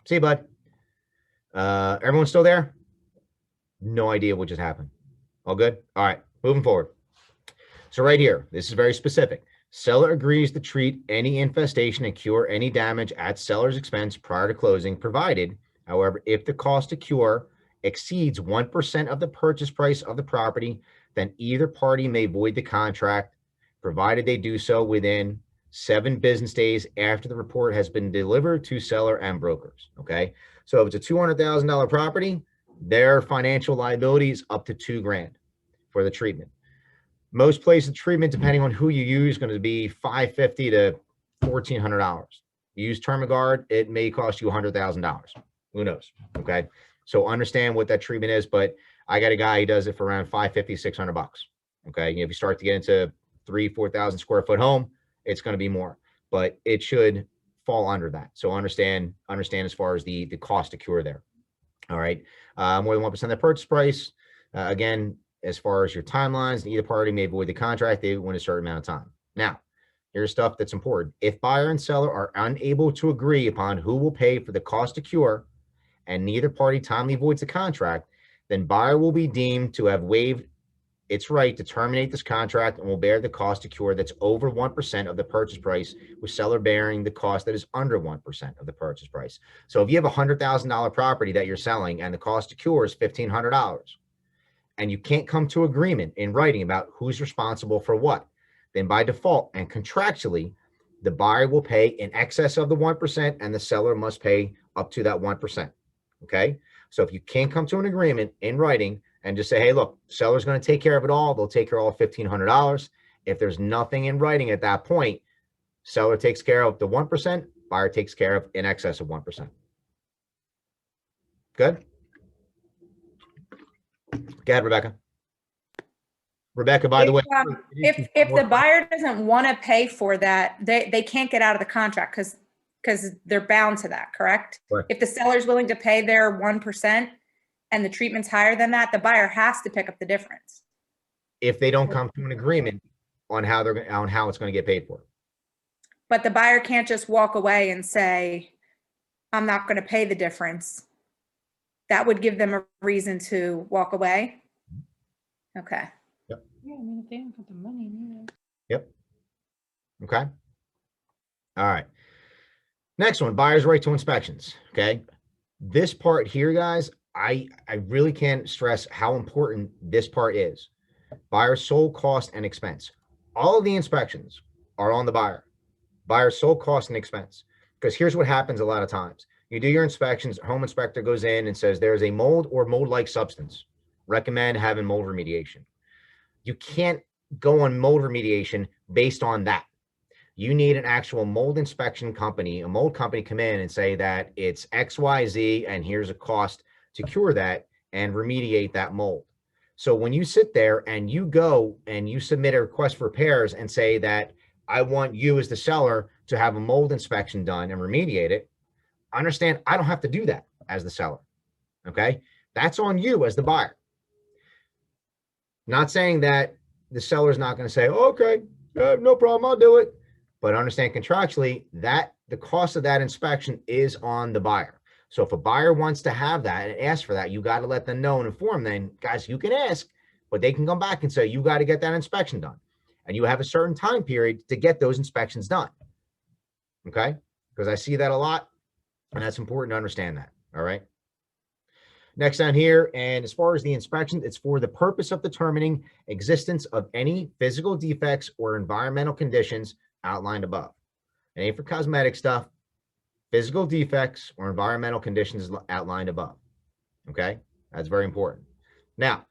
See you, bud. Everyone still there? No idea what just happened. All good? All right. Moving forward. So right here, this is very specific. Seller agrees to treat any infestation and cure any damage at seller's expense prior to closing, provided, however, if the cost to cure exceeds 1% of the purchase price of the property, then either party may void the contract, provided they do so within 7 business days after the report has been delivered to seller and brokers. Okay. So if it's a $200,000 property, their financial liability is up to $2 grand for the treatment. Most places treatment, depending on who you use, is going to be $550 to $1,400. You use Termagard, it may cost you $100,000. Who knows? Okay. So understand what that treatment is, but I got a guy who does it for around $550, $600. Okay. If you start to get into 3,000-4,000 square foot home, it's going to be more, but it should fall under that. So understand as far as the cost to cure there. All right. More than 1% of the purchase price. Again, as far as your timelines, either party may void the contract they win a certain amount of time. Now, here's stuff that's important. If buyer and seller are unable to agree upon who will pay for the cost to cure and neither party timely voids the contract, then buyer will be deemed to have waived its right to terminate this contract and will bear the cost to cure that's over 1% of the purchase price, with seller bearing the cost that is under 1% of the purchase price. So if you have a $100,000 property that you're selling and the cost to cure is $1,500, and you can't come to agreement in writing about who's responsible for what, then by default and contractually, the buyer will pay in excess of the 1% and the seller must pay up to that 1%. Okay. So if you can't come to an agreement in writing, and just say, hey, look, seller's going to take care of it all. They'll take care of all $1,500. If there's nothing in writing at that point, seller takes care of the 1%, buyer takes care of in excess of 1%. Good? Go ahead, Rebecca. Rebecca, by the way. If the buyer doesn't want to pay for that, they can't get out of the contract because they're bound to that, correct? Right. If the seller's willing to pay their 1% and the treatment's higher than that, the buyer has to pick up the difference. If they don't come to an agreement on how it's going to get paid for. But the buyer can't just walk away and say, I'm not going to pay the difference. That would give them a reason to walk away. Okay. Yeah, I mean, if they don't got the money neither. Yep. Okay. All right. Next one, buyer's right to inspections. Okay. This part here, guys, I really can't stress how important this part is. Buyer's sole cost and expense. All of the inspections are on the buyer. Buyer's sole cost and expense. Because here's what happens a lot of times. You do your inspections, home inspector goes in and says there's a mold or mold-like substance. Recommend having mold remediation. You can't go on mold remediation based on that. You need an actual mold inspection company, a mold company come in and say that it's XYZ and here's a cost to cure that and remediate that mold. So when you sit there and you go and you submit a request for repairs and say that I want you as the seller to have a mold inspection done and remediate it, understand I don't have to do that as the seller. Okay. That's on you as the buyer. Not saying that the seller's not going to say, okay, no problem, I'll do it. But understand contractually that the cost of that inspection is on the buyer. So if a buyer wants to have that and ask for that, you got to let them know and inform them, guys, you can ask, but they can come back and say, you got to get that inspection done. And you have a certain time period to get those inspections done. Okay. Because I see that a lot. And that's important to understand that. All right. Next down here, and as far as the inspection, it's for the purpose of determining existence of any physical defects or environmental conditions outlined above. It ain't for cosmetic stuff. Physical defects or environmental conditions outlined above. Okay, that's very important. Now,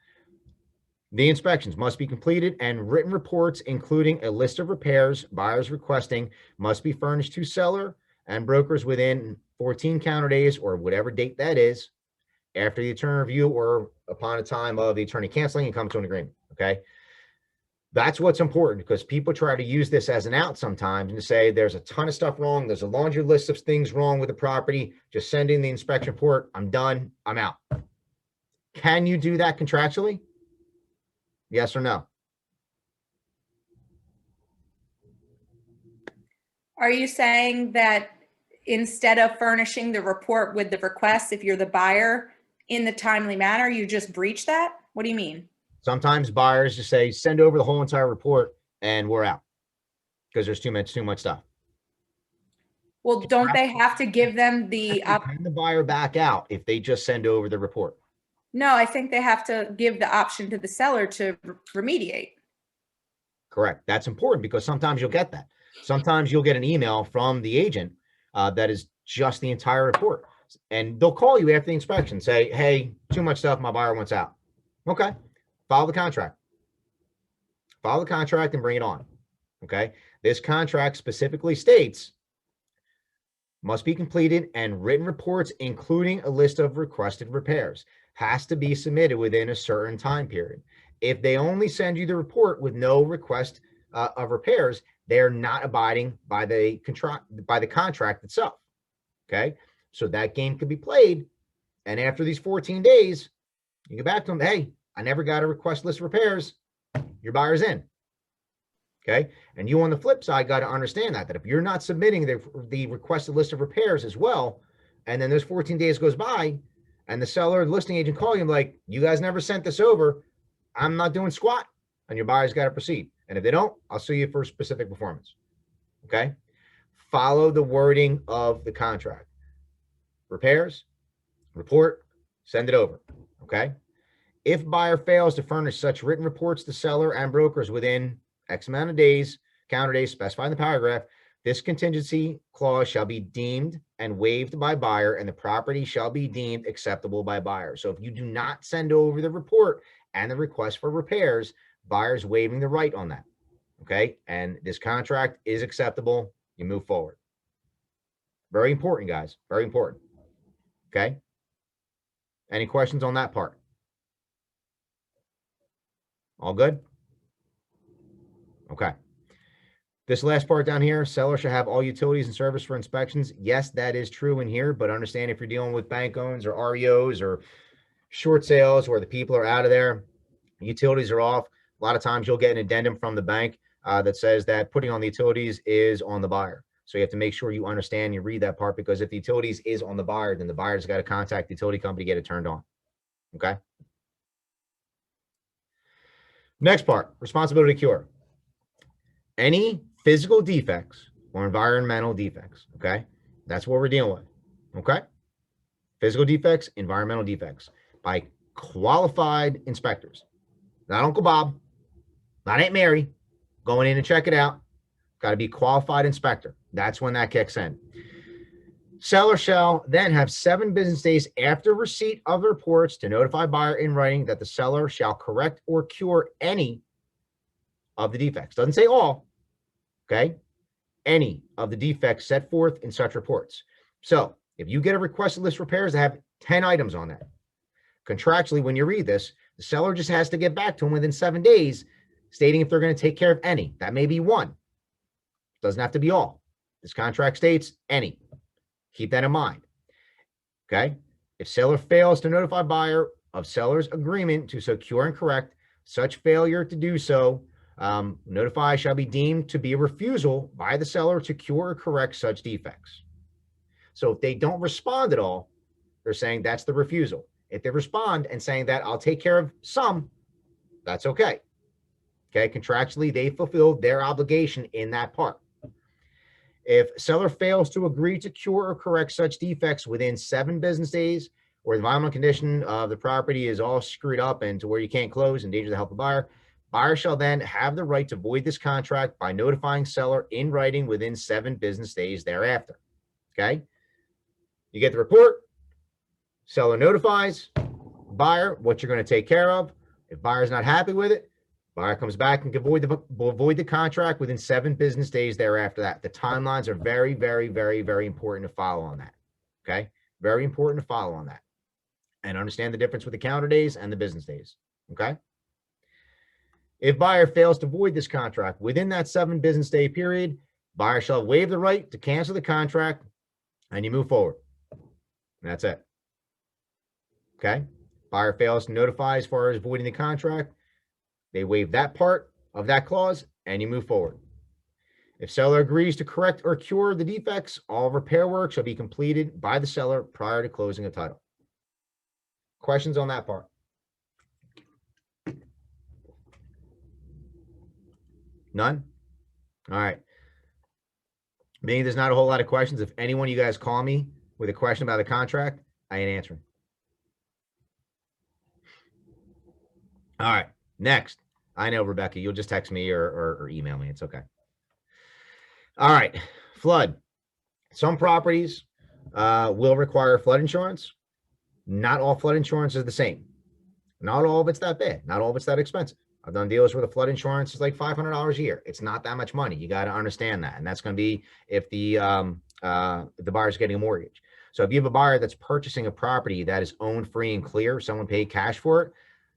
the inspections must be completed and written reports, including a list of repairs buyers requesting, must be furnished to seller and brokers within 14 calendar days or whatever date that is after the attorney review or upon a time of the attorney canceling and come to an agreement. Okay. That's what's important because people try to use this as an out sometimes and to say there's a ton of stuff wrong. There's a laundry list of things wrong with the property. Just send in the inspection report. I'm done. I'm out. Can you do that contractually? Yes or no? Are you saying that instead of furnishing the report with the request, if you're the buyer in the timely manner, you just breach that? What do you mean? Sometimes buyers just say, send over the whole entire report and we're out because there's too much stuff. Well, don't they have to give them the Can the buyer back out if they just send over the report? No, I think they have to give the option to the seller to remediate. Correct. That's important because sometimes you'll get that. Sometimes you'll get an email from the agent that is just the entire report. And they'll call you after the inspection, say, hey, too much stuff, my buyer wants out. Okay, follow the contract. Follow the contract and bring it on. Okay, this contract specifically states must be completed and written reports, including a list of requested repairs, has to be submitted within a certain time period. If they only send you the report with no request of repairs, they're not abiding by the contract itself. Okay, so that game could be played, and after these 14 days, you get back to them. Hey, I never got a request list of repairs. Your buyer's in. Okay, and you on the flip side got to understand that if you're not submitting the requested list of repairs as well, and then those 14 days goes by, and the seller, the listing agent call you like, you guys never sent this over, I'm not doing squat, and your buyer's got to proceed. And if they don't, I'll sue you for specific performance. Okay, follow the wording of the contract. Repairs, report, send it over. Okay, if buyer fails to furnish such written reports to seller and brokers within X amount of days, calendar days specified in the paragraph, This contingency clause shall be deemed and waived by buyer, and the property shall be deemed acceptable by buyer. So if you do not send over the report and the request for repairs, buyer's waiving the right on that. Okay. And this contract is acceptable. You move forward. Very important, guys. Very important. Okay. Any questions on that part? All good? Okay. This last part down here, seller shall have all utilities and service for inspections. Yes, that is true in here, but understand if you're dealing with bank owns or REOs or short sales where the people are out of there, utilities are off. A lot of times you'll get an addendum from the bank that says that putting on the utilities is on the buyer. So you have to make sure you understand, you read that part, because if the utilities is on the buyer, then the buyer's got to contact the utility company to get it turned on. Okay. Next part, responsibility to cure. Any physical defects or environmental defects. Okay. That's what we're dealing with. Okay. Physical defects, environmental defects by qualified inspectors. Not Uncle Bob, not Aunt Mary, going in and check it out. Got to be qualified inspector. That's when that kicks in. Seller shall then have 7 business days after receipt of the reports to notify buyer in writing that the seller shall correct or cure any of the defects. Doesn't say all. Okay. Any of the defects set forth in such reports. So if you get a requested list repairs that have 10 items on that, contractually, when you read this, the seller just has to get back to them within 7 days, stating if they're going to take care of any. That may be one. Doesn't have to be all. This contract states any. Keep that in mind. Okay. If seller fails to notify buyer of seller's agreement to secure and correct such failure to do so, notify shall be deemed to be a refusal by the seller to cure or correct such defects. So if they don't respond at all, they're saying that's the refusal. If they respond and saying that I'll take care of some, that's okay. Okay. Contractually, they fulfilled their obligation in that part. If seller fails to agree to cure or correct such defects within 7 business days, or the environmental condition of the property is all screwed up and to where you can't close, endanger the health of the buyer, buyer shall then have the right to void this contract by notifying seller in writing within 7 business days thereafter. Okay. You get the report, seller notifies buyer what you're going to take care of. If buyer's not happy with it, buyer comes back and can void the contract within 7 business days thereafter. That the timelines are very, very, very, very important to follow on that. Okay. Very important to follow on that and understand the difference with the calendar days and the business days. Okay. If buyer fails to void this contract within that 7 business day period, buyer shall waive the right to cancel the contract and you move forward. And that's it. Okay. Buyer fails to notify as far as voiding the contract. They waive that part of that clause and you move forward. If seller agrees to correct or cure the defects, all repair work shall be completed by the seller prior to closing a title. Questions on that part? None? All right. Meaning there's not a whole lot of questions. If any one of you guys call me with a question about the contract, I ain't answering. All right. Next. I know, Rebecca, you'll just text me or email me. It's okay. All right. Flood. Some properties will require flood insurance. Not all flood insurance is the same. Not all of it's that bad. Not all of it's that expensive. I've done deals where the flood insurance is like $500 a year. It's not that much money. You got to understand that. And that's going to be if the buyer's getting a mortgage. So if you have a buyer that's purchasing a property that is owned free and clear, someone paid cash for it,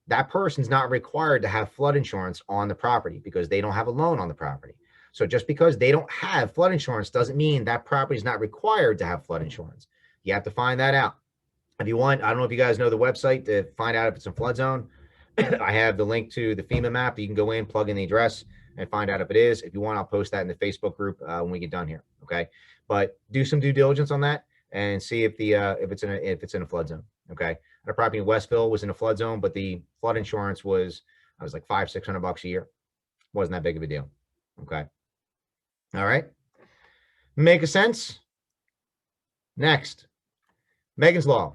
that person's not required to have flood insurance on the property because they don't have a loan on the property. So just because they don't have flood insurance doesn't mean that property is not required to have flood insurance. You have to find that out. If you want, I don't know if you guys know the website to find out if it's a flood zone. I have the link to the FEMA map. You can go in, plug in the address, and find out if it is. If you want, I'll post that in the Facebook group when we get done here. Okay, but do some due diligence on that and see if it's in a flood zone. Okay, our property in Westville was in a flood zone, but the flood insurance was like $500-600 a year. Wasn't that big of a deal. Okay, all right, make a sense. Next, Megan's Law.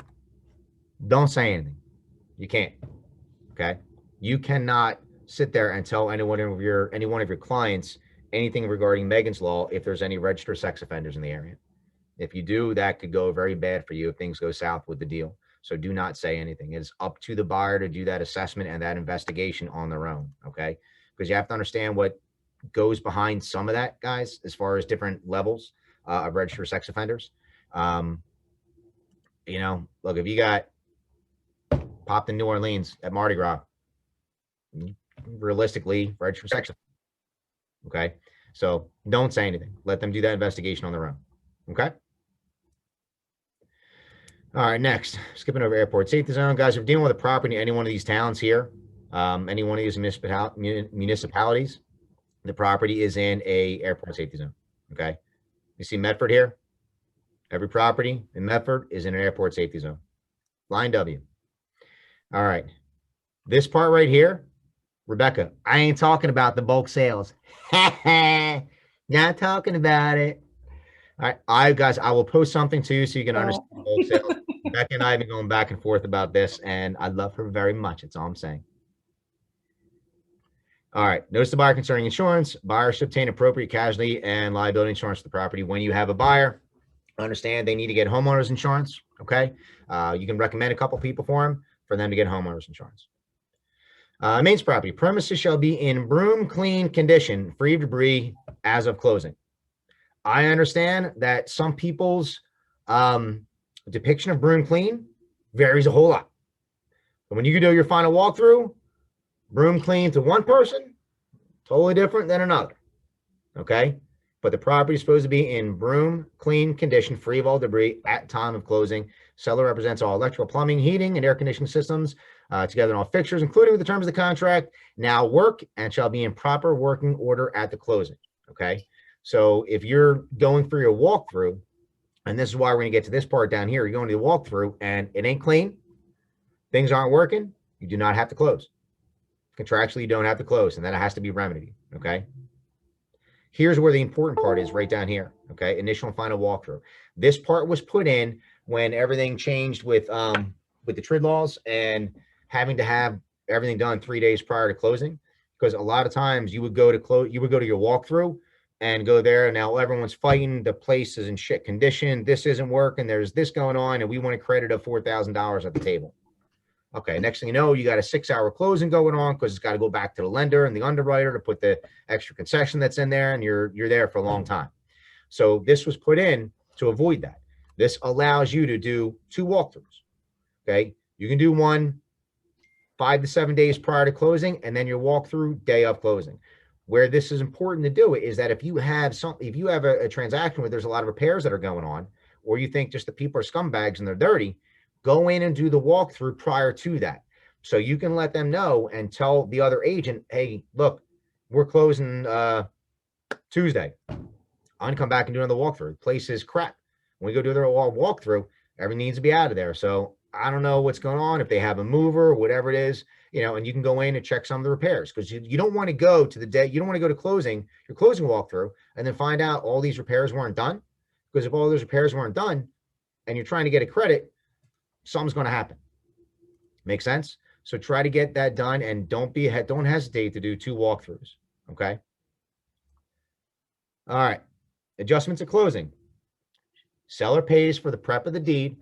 Don't say anything. You can't. Okay. You cannot sit there and tell any one of your clients anything regarding Megan's Law if there's any registered sex offenders in the area. If you do, that could go very bad for you if things go south with the deal. So do not say anything. It's up to the buyer to do that assessment and that investigation on their own, okay? Because you have to understand what goes behind some of that, guys, as far as different levels of registered sex offenders. You know, look, if you got popped in New Orleans at Mardi Gras, realistically, registered sex offender, okay? So don't say anything. Let them do that investigation on their own, okay? All right, next, skipping over airport safety zone. Guys, if we're dealing with a property in any one of these towns here, any one of these municipalities, the property is in a airport safety zone, okay? You see Medford here? Every property in Medford is in an airport safety zone. Line W. All right. This part right here, Rebecca, I ain't talking about the bulk sales. Not talking about it. All right, guys, I will post something to you so you can understand bulk sales. Rebecca and I have been going back and forth about this, and I love her very much. That's all I'm saying. All right, notice the buyer concerning insurance. Buyer should obtain appropriate casualty and liability insurance for the property. When you have a buyer, understand they need to get homeowners insurance, okay? You can recommend a couple people for them to get homeowners insurance. Mains property, premises shall be in broom clean condition, free of debris as of closing. I understand that some people's depiction of broom clean varies a whole lot. But when you do your final walkthrough, broom clean to one person, totally different than another, okay? But the property is supposed to be in broom clean condition, free of all debris at time of closing. Seller represents all electrical, plumbing, heating, and air conditioning systems, together in all fixtures, including with the terms of the contract, now work and shall be in proper working order at the closing, okay? So if you're going for your walkthrough, and this is why we're going to get to this part down here, you're going to the walkthrough and it ain't clean, things aren't working, you do not have to close. Contractually, you don't have to close, and that has to be remedied, okay? Here's where the important part is, right down here, okay? Initial and final walkthrough. This part was put in when everything changed with the TRID laws and having to have everything done 3 days prior to closing, because a lot of times you would go to your walkthrough and go there, and now everyone's fighting, the place is in shit condition, this isn't working, there's this going on, and we want a credit of $4,000 at the table. Okay, next thing you know, you got a 6-hour closing going on because it's got to go back to the lender and the underwriter to put the extra concession that's in there, and you're there for a long time. So this was put in to avoid that. This allows you to do 2 walkthroughs. Okay, you can do one 5 to 7 days prior to closing, and then your walkthrough day of closing. Where this is important to do it is that if you have a transaction where there's a lot of repairs that are going on, or you think just the people are scumbags and they're dirty, go in and do the walkthrough prior to that. So you can let them know and tell the other agent, hey, look, we're closing Tuesday. I'm gonna come back and do another walkthrough. The place is crap. When we go do their walkthrough, everything needs to be out of there. So I don't know what's going on, if they have a mover or whatever it is, you know, and you can go in and check some of the repairs, because you don't want to go to the day, you don't want to go to closing, your closing walkthrough, and then find out all these repairs weren't done. Because if all those repairs weren't done and you're trying to get a credit, something's going to happen. Make sense? So try to get that done, and don't hesitate to do 2 walkthroughs. Okay. All right. Adjustments at closing. Seller pays for the prep of the deed.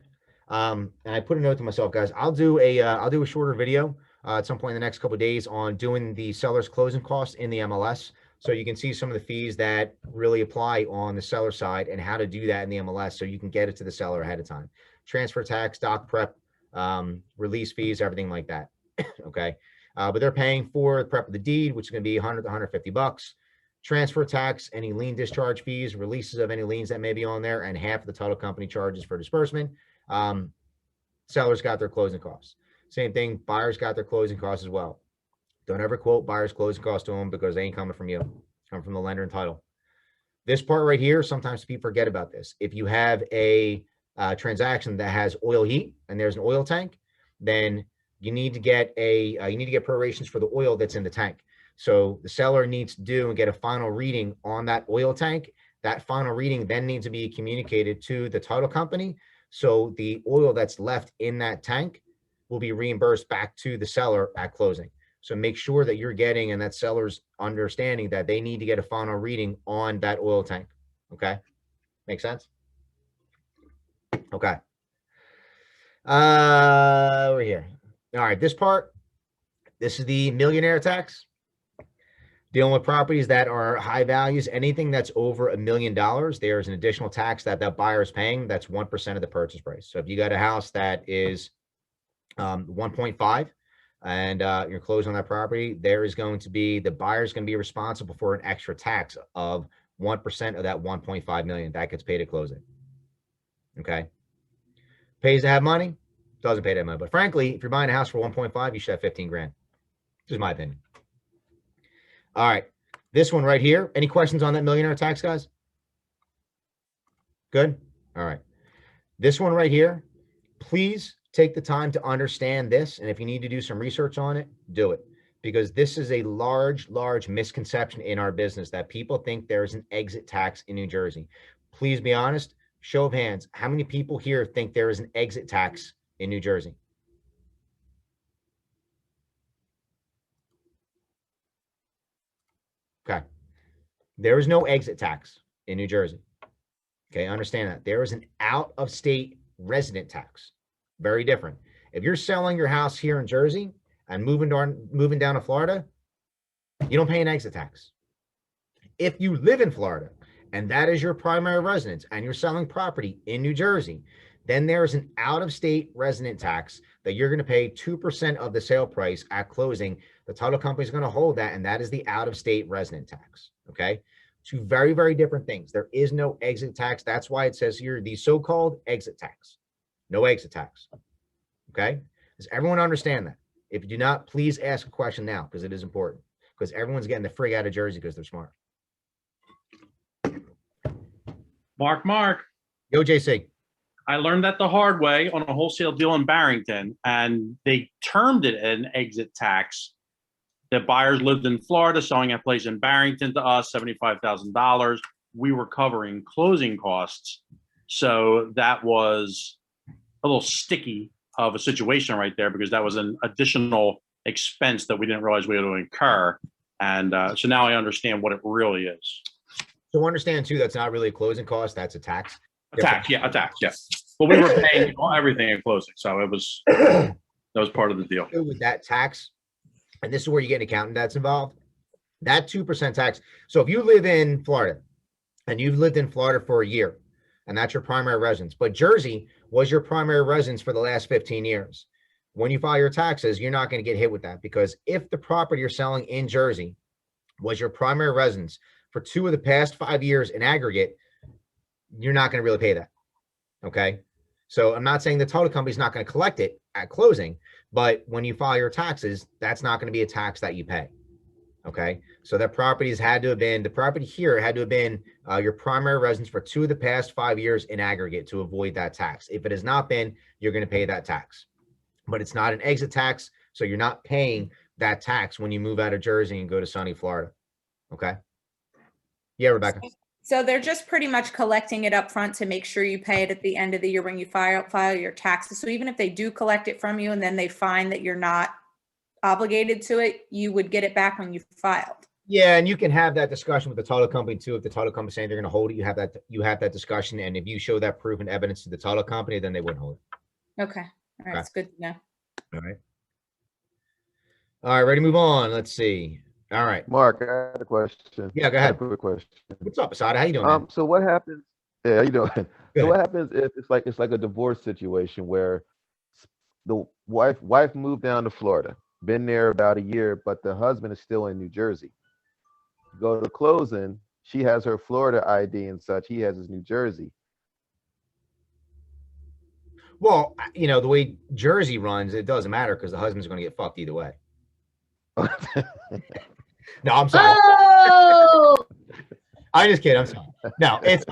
And I put a note to myself, guys, I'll do a shorter video at some point in the next couple of days on doing the seller's closing costs in the MLS. So you can see some of the fees that really apply on the seller side and how to do that in the MLS so you can get it to the seller ahead of time. Transfer tax, doc prep, release fees, everything like that. Okay. But they're paying for the prep of the deed, which is going to be $100 to $150. Transfer tax, any lien discharge fees, releases of any liens that may be on there, and half of the title company charges for disbursement. Sellers got their closing costs. Same thing, buyers got their closing costs as well. Don't ever quote buyers' closing costs to them, because they ain't coming from you, come from the lender and title. This part right here, sometimes people forget about this. If you have a transaction that has oil heat and there's an oil tank, then you need to get prorations for the oil that's in the tank. So the seller needs to do and get a final reading on that oil tank. That final reading then needs to be communicated to the title company. So the oil that's left in that tank will be reimbursed back to the seller at closing. So make sure that you're getting and that seller's understanding that they need to get a final reading on that oil tank. Okay. Make sense? Okay. We're here. All right. This part, this is the millionaire tax. Dealing with properties that are high values, anything that's over $1 million, there's an additional tax that that buyer is paying. That's 1% of the purchase price. So if you got a house that is 1.5 and you're closing on that property, there is going to be, the buyer is going to be responsible for an extra tax of 1% of that 1.5 million that gets paid at closing. Okay. Pays to have money, doesn't pay that money. But frankly, if you're buying a house for 1.5, you should have 15 grand. Just my opinion. All right. This one right here. Any questions on that millionaire tax, guys? Good. All right. This one right here, please take the time to understand this. And if you need to do some research on it, do it. Because this is a large, large misconception in our business that people think there is an exit tax in New Jersey. Please be honest. Show of hands. How many people here think there is an exit tax in New Jersey? Okay. There is no exit tax in New Jersey. Okay, understand that. There is an out-of-state resident tax. Very different. If you're selling your house here in Jersey and moving down to Florida, you don't pay an exit tax. If you live in Florida and that is your primary residence and you're selling property in New Jersey, then there is an out-of-state resident tax that you're going to pay 2% of the sale price at closing. The title company is going to hold that, and that is the out-of-state resident tax. Okay. Two very, very different things. There is no exit tax. That's why it says here the so-called exit tax. No exit tax. Okay. Does everyone understand that? If you do not, please ask a question now because it is important. Because everyone's getting the frig out of Jersey because they're smart. Mark, Yo, JC. I learned that the hard way on a wholesale deal in Barrington, and they termed it an exit tax. The buyers lived in Florida, selling a place in Barrington to us, $75,000. We were covering closing costs. So that was a little sticky of a situation right there because that was an additional expense that we didn't realize we had to incur. And so now I understand what it really is. So understand too, that's not really a closing cost. That's a tax. A tax, yeah. But we were paying everything at closing. So it was, that was part of the deal. With that tax, and this is where you get an accountant that's involved, that 2% tax. So if you live in Florida and you've lived in Florida for a year and that's your primary residence, but Jersey was your primary residence for the last 15 years, when you file your taxes, you're not going to get hit with that because if the property you're selling in Jersey was your primary residence for 2 of the past 5 years in aggregate, you're not going to really pay that. Okay. So I'm not saying the title company is not going to collect it at closing, but when you file your taxes, that's not going to be a tax that you pay. Okay. So that properties had to have been, the property here had to have been your primary residence for 2 of the past 5 years in aggregate to avoid that tax. If it has not been, you're going to pay that tax, but it's not an exit tax. So you're not paying that tax when you move out of Jersey and go to sunny Florida. Okay. Yeah, Rebecca. So they're just pretty much collecting it up front to make sure you pay it at the end of the year when you file your taxes. So even if they do collect it from you and then they find that you're not obligated to it, you would get it back when you filed. Yeah, and you can have that discussion with the title company too. If the title company is saying they're going to hold it, you have that discussion. And if you show that proof and evidence to the title company, then they wouldn't hold it. Okay. All right. Okay. It's good to know. All right. All right, ready to move on. Let's see. All right. Mark, I had a question. Yeah, go I ahead. have a quick question. What's up, Asada? How you doing? Man? So what happens? Yeah, how you doing? Good. So what happens if it's like a divorce situation where the wife moved down to Florida, been there about a year, but the husband is still in New Jersey. Go to closing, she has her Florida ID and such. He has his New Jersey. Well, you know, the way Jersey runs, it doesn't matter because the husband's going to get fucked either way. No, I'm sorry. Oh, I just kidding. I'm sorry. No, it's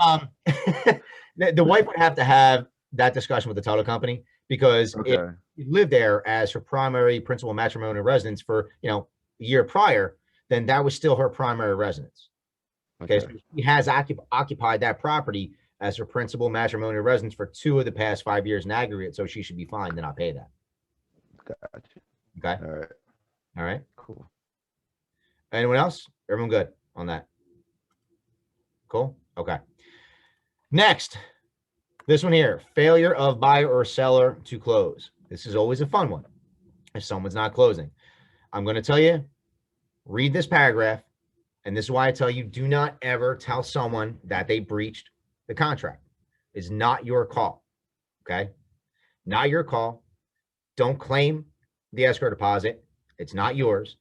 the wife would have to have that discussion with the title company because if Okay. you live there as her primary principal matrimonial residence for a year prior, then that was still her primary residence. Okay, so she has occupied that property as her principal matrimonial residence for 2 of the past 5 years in aggregate, so she should be fine to not pay that. Gotcha. Okay. All right. All right. Cool. Anyone else? Everyone good on that? Cool. Okay. Next, this one here, failure of buyer or seller to close. This is always a fun one if someone's not closing. I'm going to tell you, read this paragraph, and this is why I tell you, do not ever tell someone that they breached the contract. It's not your call, okay? Not your call. Don't claim the escrow deposit. It's not yours.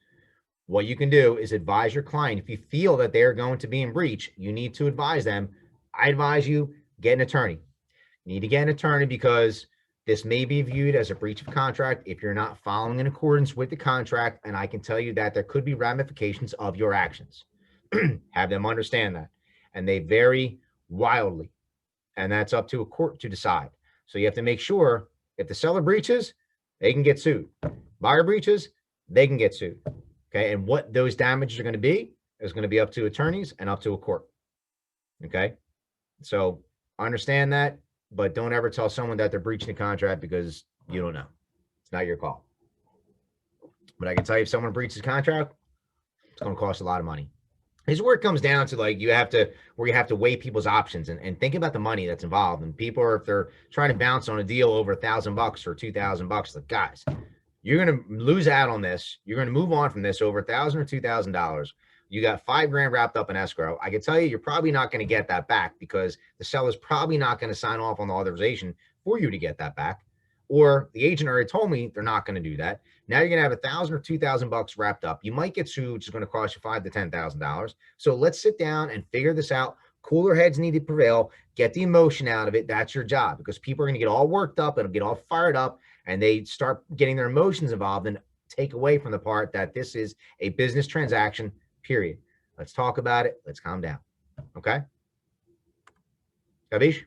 What you can do is advise your client. If you feel that they're going to be in breach, you need to advise them. I advise you, get an attorney. You need to get an attorney because this may be viewed as a breach of contract if you're not following in accordance with the contract, and I can tell you that there could be ramifications of your actions. Have them understand that. And they vary wildly, and that's up to a court to decide. So you have to make sure if the seller breaches, they can get sued. Buyer breaches, they can get sued. Okay, and what those damages are going to be is going to be up to attorneys and up to a court. Okay, so understand that, but don't ever tell someone that they're breaching the contract because you don't know. It's not your call. But I can tell you if someone breaches contract, it's going to cost a lot of money. This is where it comes down to, like, you have to weigh people's options and think about the money that's involved. And people are, if they're trying to bounce on a deal over $1,000 or $2,000, like, guys, you're going to lose out on this. You're going to move on from this over $1,000 or $2,000. You got $5,000 wrapped up in escrow. I can tell you, you're probably not going to get that back because the seller's probably not going to sign off on the authorization for you to get that back. Or the agent already told me they're not going to do that. Now you're going to have $1,000 or $2,000 wrapped up. You might get sued, which is going to cost you $5,000 to $10,000. So let's sit down and figure this out. Cooler heads need to prevail. Get the emotion out of it. That's your job, because people are going to get all worked up and get all fired up, and they start getting their emotions involved and take away from the part that this is a business transaction, period. Let's talk about it. Let's calm down. Okay? Kavish?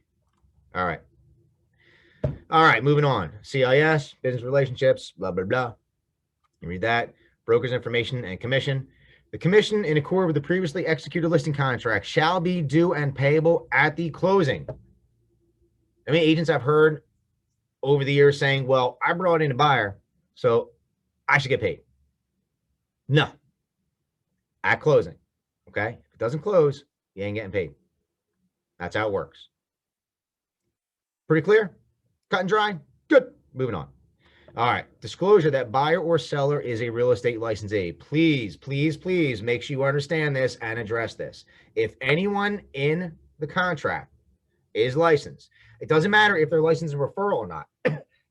All right. All right, moving on. CIS, business relationships, blah, blah, blah. You read that. Broker's information and commission. The commission, in accord with the previously executed listing contract, shall be due and payable at the closing. I mean, agents I've heard over the years saying, well, I brought in a buyer, so I should get paid. No. At closing, okay? If it doesn't close, you ain't getting paid. That's how it works. Pretty clear? Cut and dry? Good. Moving on. All right. Disclosure that buyer or seller is a real estate licensee. Please, please, please make sure you understand this and address this. If anyone in the contract is licensed, it doesn't matter if they're licensed in referral or not.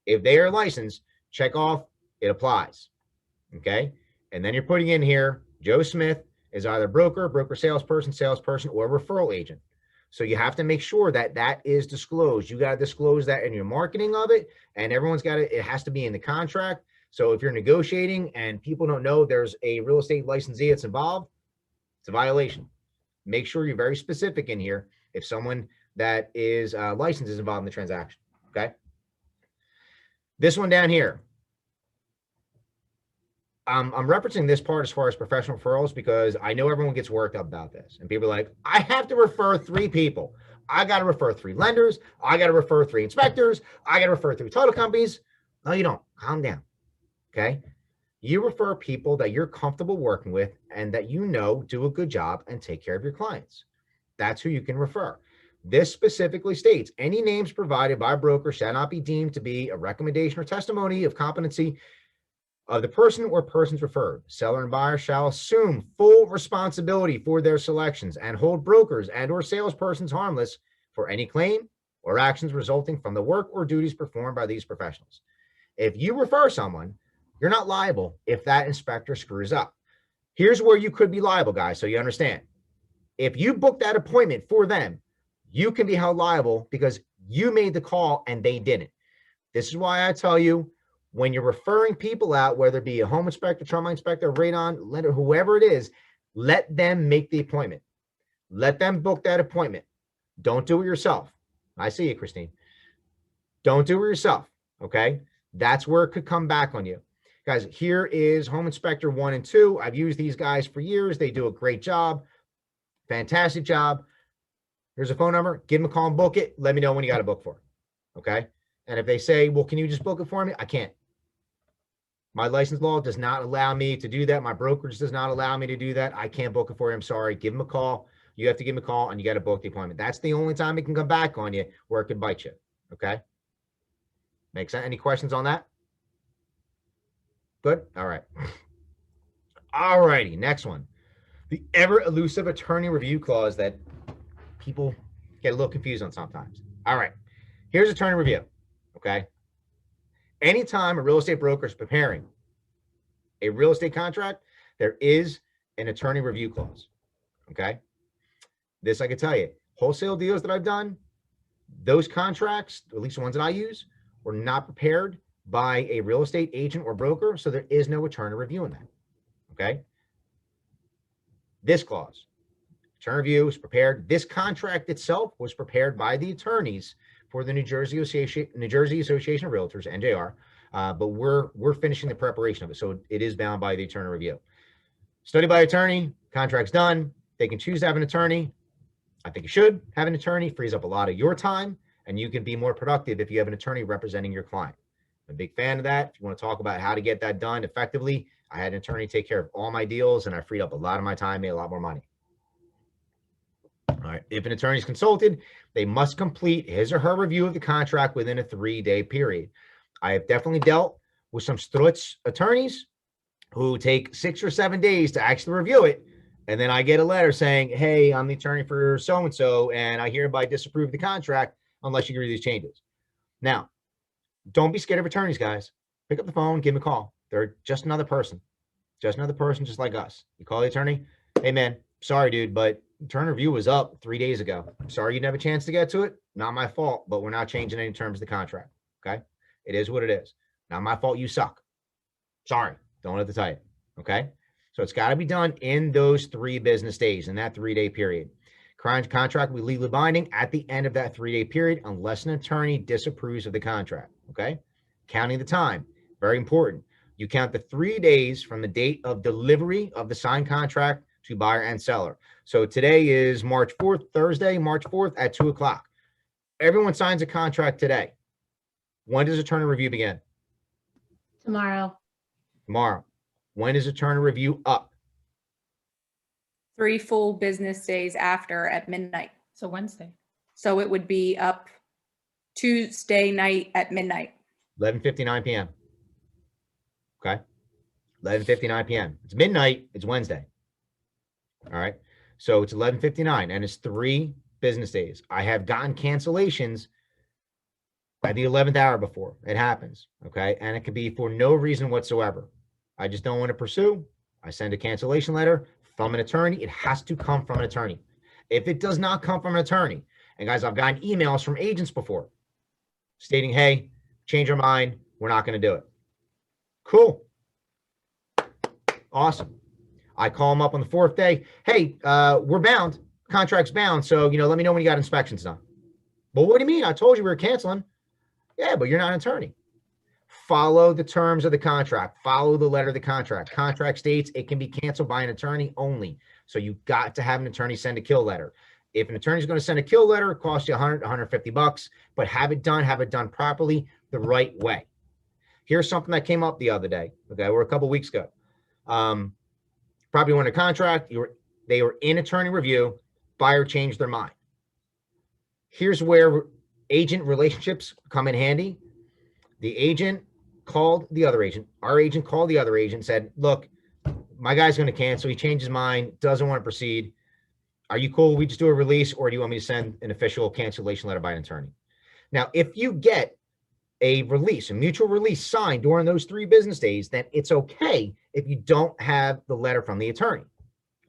If they are licensed, check off, it applies. Okay? And then you're putting in here, Joe Smith is either broker salesperson, or referral agent. So you have to make sure that that is disclosed. You got to disclose that in your marketing of it, and everyone's got to, it has to be in the contract. So if you're negotiating and people don't know there's a real estate licensee that's involved, it's a violation. Make sure you're very specific in here if someone that is licensed is involved in the transaction. Okay. This one down here. I'm referencing this part as far as professional referrals because I know everyone gets worked up about this. And people are like, I have to refer 3 people. I got to refer 3 lenders. I got to refer 3 inspectors. I got to refer 3 title companies. No, you don't. Calm down. Okay. You refer people that you're comfortable working with and that you know do a good job and take care of your clients. That's who you can refer. This specifically states any names provided by a broker shall not be deemed to be a recommendation or testimony of competency of the person or persons referred. Seller and buyer shall assume full responsibility for their selections and hold brokers and or salespersons harmless for any claim or actions resulting from the work or duties performed by these professionals. If you refer someone, you're not liable if that inspector screws up. Here's where you could be liable, guys, so you understand. If you book that appointment for them, you can be held liable because you made the call and they didn't. This is why I tell you, when you're referring people out, whether it be a home inspector, trauma inspector, radon, lender, whoever it is, let them make the appointment. Let them book that appointment. Don't do it yourself. I see you, Christine. Don't do it yourself, okay? That's where it could come back on you. Guys, here is Home Inspector 1 and 2. I've used these guys for years. They do a great job. Fantastic job. Here's a phone number. Give them a call and book it. Let me know when you got to book for it, okay? And if they say, well, can you just book it for me? I can't. My license law does not allow me to do that. My brokerage does not allow me to do that. I can't book it for you. I'm sorry. Give them a call. You have to give them a call and you got to book the appointment. That's the only time it can come back on you where it could bite you. Okay. Makes sense? Any questions on that? Good. All right. All righty. Next one. The ever elusive attorney review clause that people get a little confused on sometimes. All right. Here's attorney review. Okay. Anytime a real estate broker is preparing a real estate contract, there is an attorney review clause. Okay. This I can tell you, wholesale deals that I've done, those contracts, at least the ones that I use, were not prepared by a real estate agent or broker. So there is no attorney review in that. Okay. This clause, attorney review is prepared. This contract itself was prepared by the attorneys for the New Jersey Association of Realtors, NJR, but we're finishing the preparation of it. So it is bound by the attorney review. Study by attorney, contract's done. They can choose to have an attorney. I think you should have an attorney, frees up a lot of your time, and you can be more productive if you have an attorney representing your client. I'm a big fan of that. If you want to talk about how to get that done effectively, I had an attorney take care of all my deals, and I freed up a lot of my time, made a lot more money. All right. If an attorney is consulted, they must complete his or her review of the contract within a 3-day period. I have definitely dealt with some struts attorneys who take 6 or 7 days to actually review it. And then I get a letter saying, hey, I'm the attorney for so-and-so, and I hereby disapprove the contract unless you agree to these changes. Now, don't be scared of attorneys, guys. Pick up the phone, give them a call. They're just another person, just like us. You call the attorney, hey, man, sorry, dude, but attorney review was up 3 days ago. Sorry you didn't have a chance to get to it. Not my fault, but we're not changing any terms of the contract, okay? It is what it is. Not my fault, you suck. Sorry, don't have to tell you, okay? So it's got to be done in those 3 business days, in that 3-day period. Contract will be legally binding at the end of that 3-day period unless an attorney disapproves of the contract, okay? Counting the time, very important. You count the 3 days from the date of delivery of the signed contract to buyer and seller. So today is March 4th, Thursday, March 4th at 2 o'clock. Everyone signs a contract today. When does attorney review begin? Tomorrow. Tomorrow. When is attorney review up? 3 full business days after at midnight. So Wednesday. So it would be up Tuesday night at midnight. 11:59 p.m. Okay. 11:59 p.m. It's midnight. It's Wednesday. All right. So it's 11:59 and it's 3 business days. I have gotten cancellations at the 11th hour before. It happens. Okay. And it can be for no reason whatsoever. I just don't want to pursue. I send a cancellation letter from an attorney. It has to come from an attorney. If it does not come from an attorney, and guys, I've gotten emails from agents before stating, hey, change our mind. We're not going to do it. Cool. Awesome. I call them up on the 4th day. Hey, we're bound. Contract's bound. So, let me know when you got inspections done. Well, what do you mean? I told you we were canceling. Yeah, but you're not an attorney. Follow the terms of the contract. Follow the letter of the contract. Contract states it can be canceled by an attorney only. So you got to have an attorney send a kill letter. If an attorney is going to send a kill letter, it costs you $100, $150, but have it done properly the right way. Here's something that came up the other day. Okay, or a couple weeks ago. Probably won a contract. They were in attorney review. Buyer changed their mind. Here's where agent relationships come in handy. The agent called the other agent. Our agent called the other agent, said, look, my guy's going to cancel. He changed his mind, doesn't want to proceed. Are you cool? We just do a release, or do you want me to send an official cancellation letter by an attorney? Now, if you get a release, a mutual release signed during those 3 business days, then it's okay if you don't have the letter from the attorney,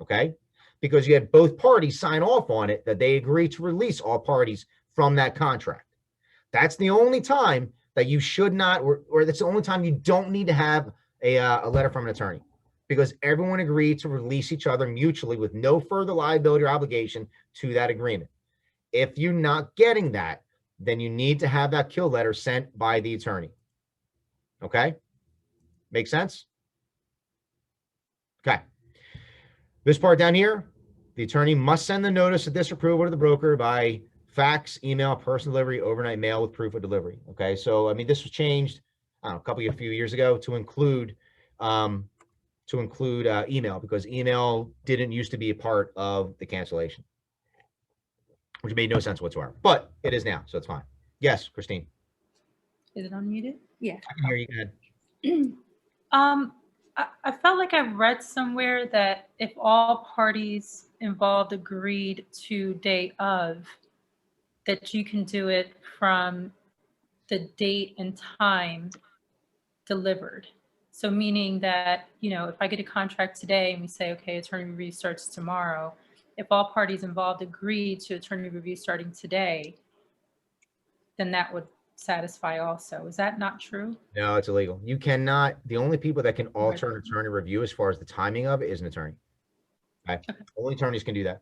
okay? Because you had both parties sign off on it that they agree to release all parties from that contract. That's the only time that you should not, or that's the only time you don't need to have a letter from an attorney, because everyone agreed to release each other mutually with no further liability or obligation to that agreement. If you're not getting that, then you need to have that kill letter sent by the attorney. Okay? Make sense? Okay. This part down here, the attorney must send the notice of disapproval to the broker by fax, email, personal delivery, overnight mail with proof of delivery. Okay, so I mean, this was changed. I don't know, a few years ago to include email, because email didn't used to be a part of the cancellation, which made no sense whatsoever, but it is now, so it's fine. Yes, Christine. Is it unmuted? Yeah. I can hear you. Go ahead. I felt like I read somewhere that if all parties involved agreed to day of, that you can do it from the date and time delivered. So meaning that, you know, if I get a contract today and we say, okay, attorney review starts tomorrow, if all parties involved agree to attorney review starting today, then that would satisfy also. Is that not true? No, it's illegal. You cannot, the only people that can alter an attorney review as far as the timing of it is an attorney. Okay. Only attorneys can do that.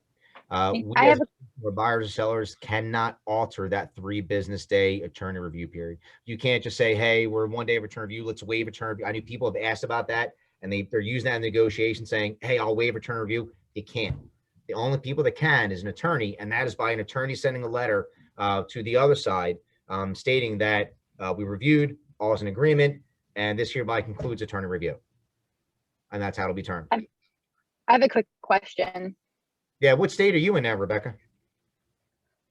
We I as have buyers and sellers cannot alter that 3 business day attorney review period. You can't just say, hey, we're 1 day of attorney review, let's waive attorney review. I know people have asked about that, and they're using that in negotiation saying, hey, I'll waive attorney review. You can't. The only people that can is an attorney, and that is by an attorney sending a letter to the other side stating that we reviewed, all is in agreement, and this hereby concludes attorney review. And that's how it'll be termed. I have a quick question. Yeah, what state are you in now, Rebecca?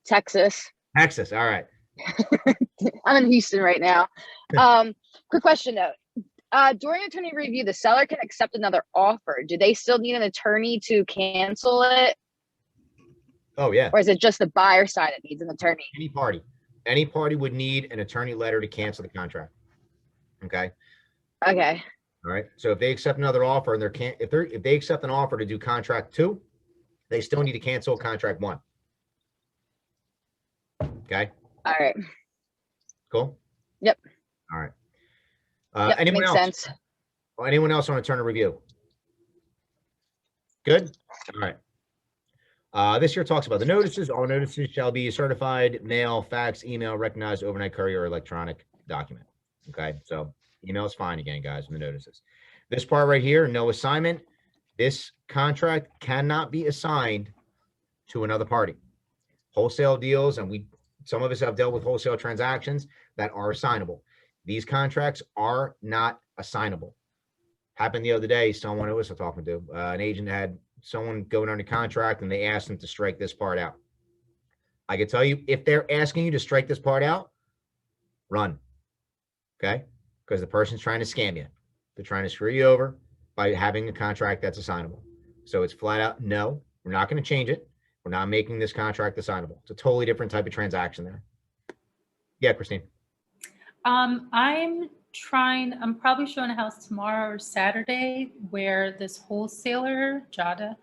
Texas. Texas, all right. I'm in Houston right now. Quick question though. During attorney review, the seller can accept another offer. Do they still need an attorney to cancel it? Oh, yeah. Or is it just the buyer side that needs an attorney? Any party would need an attorney letter to cancel the contract. Okay. Okay. All right. So if they accept another offer and if they accept an offer to do contract 2, they still need to cancel contract 1. Okay. All right. Cool. Yep. All right. Yep, Anyone makes else? sense. Anyone else on attorney review? Good. All right. This here talks about the notices. All notices shall be certified, mail, fax, email, recognized, overnight courier, or electronic document. Okay. So email is fine again, guys, in the notices. This part right here, no assignment. This contract cannot be assigned to another party. Wholesale deals, and some of us have dealt with wholesale transactions that are assignable. These contracts are not assignable. Happened the other day, someone who was talking to, an agent had someone going under contract and they asked them to strike this part out. I can tell you, if they're asking you to strike this part out, run. Okay? Because the person's trying to scam you. They're trying to screw you over by having a contract that's assignable. So it's flat out, no, we're not going to change it. We're not making this contract assignable. It's a totally different type of transaction there. Yeah, Christine. I'm probably showing a house tomorrow or Saturday where this wholesaler, Jada,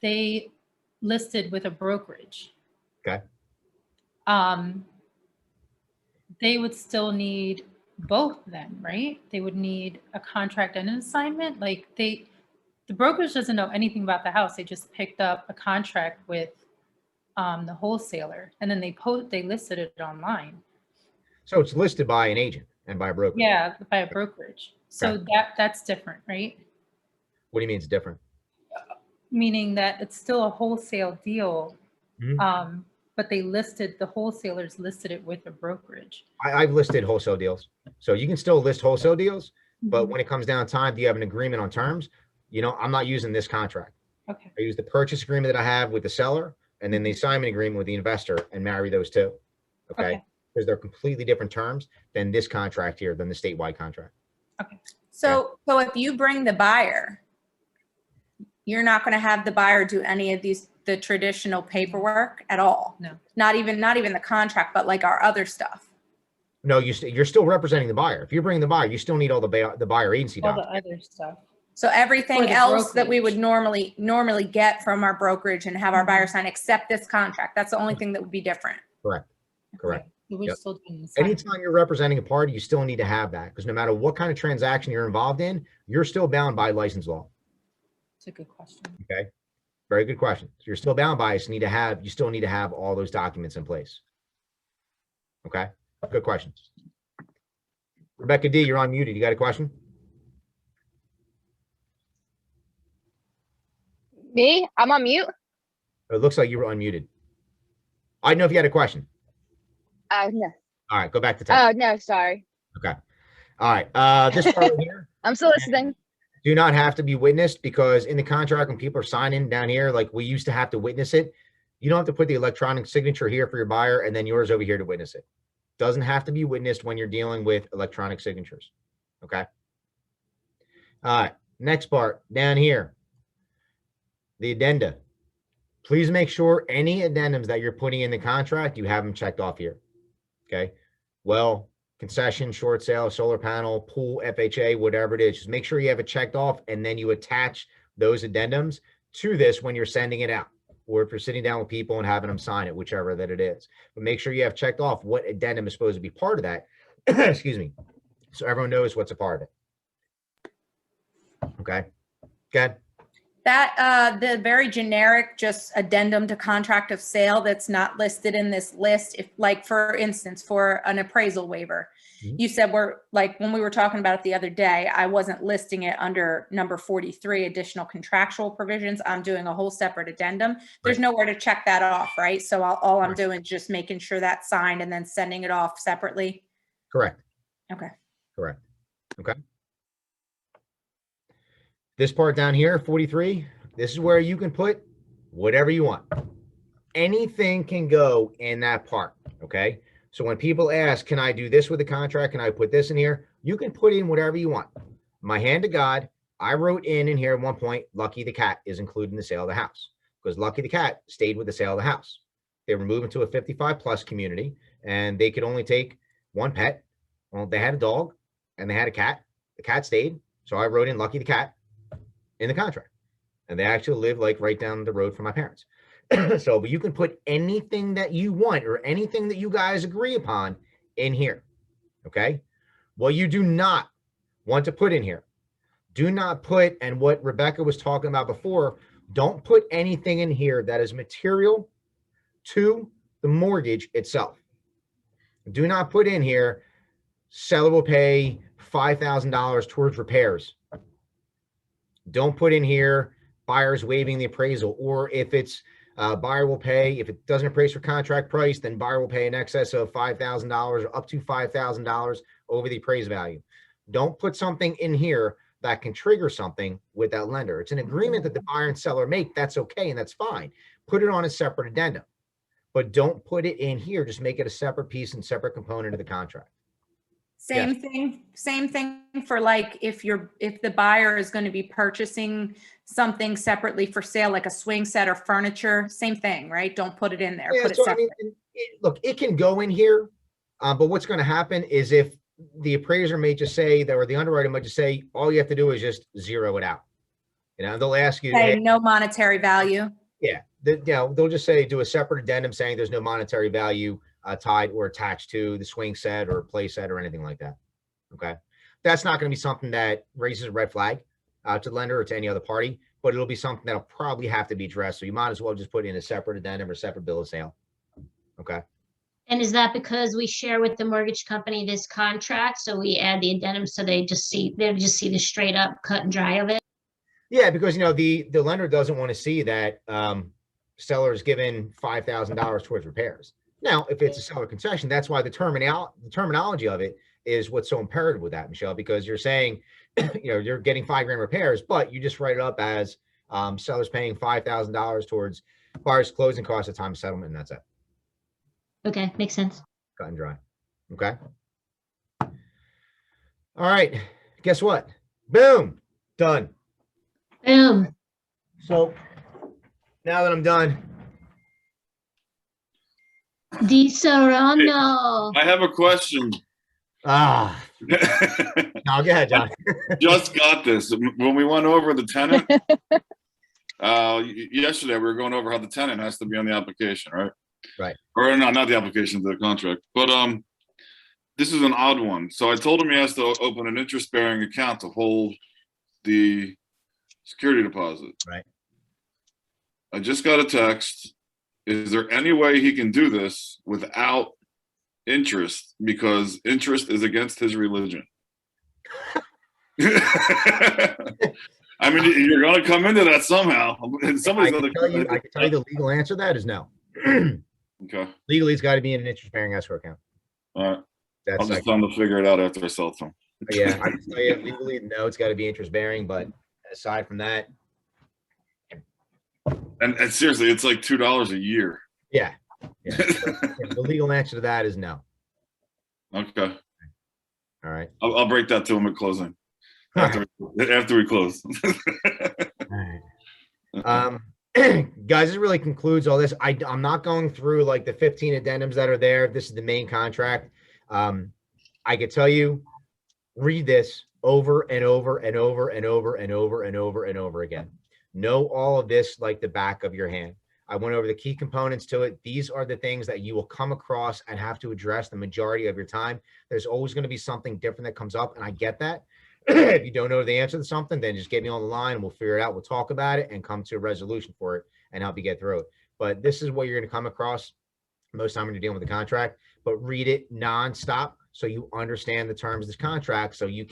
they listed with a brokerage. Okay. They would still need both then, right? They would need a contract and an assignment. Like the brokerage doesn't know anything about the house. They just picked up a contract with the wholesaler, and then they listed it online. So it's listed by an agent and by a broker. Yeah, by a brokerage. So Okay. that's different, right? What do you mean it's different? Meaning that it's still a wholesale deal, Mhm. but the wholesalers listed it with a brokerage. I've listed wholesale deals. So you can still list wholesale deals, but Mhm. when it comes down to time, do you have an agreement on terms? You know, I'm not using this contract. Okay. I use the purchase agreement that I have with the seller and then the assignment agreement with the investor and marry those two. Okay. Because they're completely different terms than this contract here, than the statewide contract. Okay. So if you bring the buyer, you're not going to have the buyer do any of the traditional paperwork at all. No. Not even the contract, but like our other stuff. No, you're still representing the buyer. If you're bringing the buyer, you still need all the buyer agency All the documents. other stuff. So everything Or the else that we would brokerage. normally get from our brokerage and have our buyer sign, except this contract. That's the only thing that would be different. Correct. Correct. Okay. So we're Yep. still doing the same. Anytime you're representing a party, you still need to have that, because no matter what kind of transaction you're involved in, you're still bound by license law. It's a good question. Okay. Very good question. So you're still bound by it. You still need to have all those documents in place. Okay. Good question. Rebecca D, you're unmuted. You got a question? Me? I'm on mute? It looks like you were unmuted. I didn't know if you had a question. No. All right, go back to text. Oh, no, sorry. Okay. All right. This part right here. I'm still listening. Do not have to be witnessed, because in the contract, when people are signing down here, like we used to have to witness it, you don't have to put the electronic signature here for your buyer and then yours over here to witness it. Doesn't have to be witnessed when you're dealing with electronic signatures. Okay. All right. Next part down here, the addenda. Please make sure any addendums that you're putting in the contract, you have them checked off here. Okay. Well, concession, short sale, solar panel, pool, FHA, whatever it is, just make sure you have it checked off, and then you attach those addendums to this when you're sending it out, or if you're sitting down with people and having them sign it, whichever that it is. But make sure you have checked off what addendum is supposed to be part of that. Excuse me. So everyone knows what's a part of it. Okay. Good. That, the very generic, just addendum to contract of sale that's not listed in this list, if like, for instance, for an appraisal waiver, you said we're like, when we were talking about it the other day, I wasn't listing it under number 43, additional contractual provisions. I'm doing a whole separate addendum. There's nowhere to check that off, right? So all I'm doing is just making sure that's signed and then sending it off separately. Correct. Okay. Correct. Okay. This part down here, 43, this is where you can put whatever you want. Anything can go in that part, okay? So when people ask, can I do this with the contract? Can I put this in here? You can put in whatever you want. My hand to God, I wrote in here at one point, Lucky the cat is included in the sale of the house, because Lucky the cat stayed with the sale of the house. They were moving to a 55+ community, and they could only take one pet. Well, they had a dog and they had a cat. The cat stayed. So I wrote in Lucky the cat in the contract, and they actually live like right down the road from my parents. So, but you can put anything that you want or anything that you guys agree upon in here. Okay. Well, you do not want to put in here. Do not put, and what Rebecca was talking about before, don't put anything in here that is material to the mortgage itself. Do not put in here, seller will pay $5,000 towards repairs. Don't put in here, buyer's waiving the appraisal, or if it's buyer will pay, if it doesn't appraise for contract price, then buyer will pay in excess of $5,000 or up to $5,000 over the appraised value. Don't put something in here that can trigger something with that lender. It's an agreement that the buyer and seller make. That's okay, and that's fine. Put it on a separate addendum, but don't put it in here. Just make it a separate piece and separate component of the contract. Same thing for like, if the buyer is going to be purchasing something separately for sale, like a swing set or furniture, same thing, right? Don't put it in there. Yeah, put so it separate. I mean, look, it can go in here, but what's going to happen is if the appraiser may just say that, or the underwriter might just say, all you have to do is just zero it out. You know, they'll ask you, Say hey, no monetary value. yeah, they'll just say, do a separate addendum saying there's no monetary value tied or attached to the swing set or play set or anything like that. Okay. That's not going to be something that raises a red flag to the lender or to any other party, but it'll be something that'll probably have to be addressed. So you might as well just put in a separate addendum or separate bill of sale. Okay. And is that because we share with the mortgage company this contract? So we add the addendum so they just see the straight up cut and dry of it? Yeah, because you know the lender doesn't want to see that seller is given $5,000 towards repairs. Now, if it's a seller concession, that's why the terminology of it is what's so imperative with that, Michelle, because you're saying, you know, you're getting $5,000 repairs, but you just write it up as sellers paying $5,000 towards buyer's closing costs at time of settlement, and that's it. Okay, makes sense. Cut and dry. Okay. All right. Guess what? Boom. Done. Boom. So now that I'm done. Di Serrano. I have a question. No, go ahead, John. Just got this. When we went over the tenant, yesterday we were going over how the tenant has to be on the application, right? Right. Or no, not the application, the contract. But this is an odd one. So I told him he has to open an interest-bearing account to hold the security deposit. Right. I just got a text. Is there any way he can do this without interest? Because interest is against his religion. I mean, you're going to come into that somehow. Somebody's going to. I can tell you the legal answer to that is no. Okay. Legally, it's got to be in an interest-bearing escrow account. All right. That's I'll just tell him to figure it out after I sell it to him. But yeah, I can tell you legally, no, it's got to be interest bearing. But aside from that, And seriously, it's like $2 a year. yeah. The legal answer to that is no. Okay. All right. I'll break that to him at closing. After we close. Guys, this really concludes all this. I'm not going through like the 15 addendums that are there. This is the main contract. I could tell you, read this over and over and over and over and over and over and over again. Know all of this like the back of your hand. I went over the key components to it. These are the things that you will come across and have to address the majority of your time. There's always going to be something different that comes up, and I get that. If you don't know the answer to something, then just get me on the line and we'll figure it out. We'll talk about it and come to a resolution for it and help you get through it. But this is what you're going to come across most time when you're dealing with the contract. But read it nonstop so you understand the terms of this contract, so you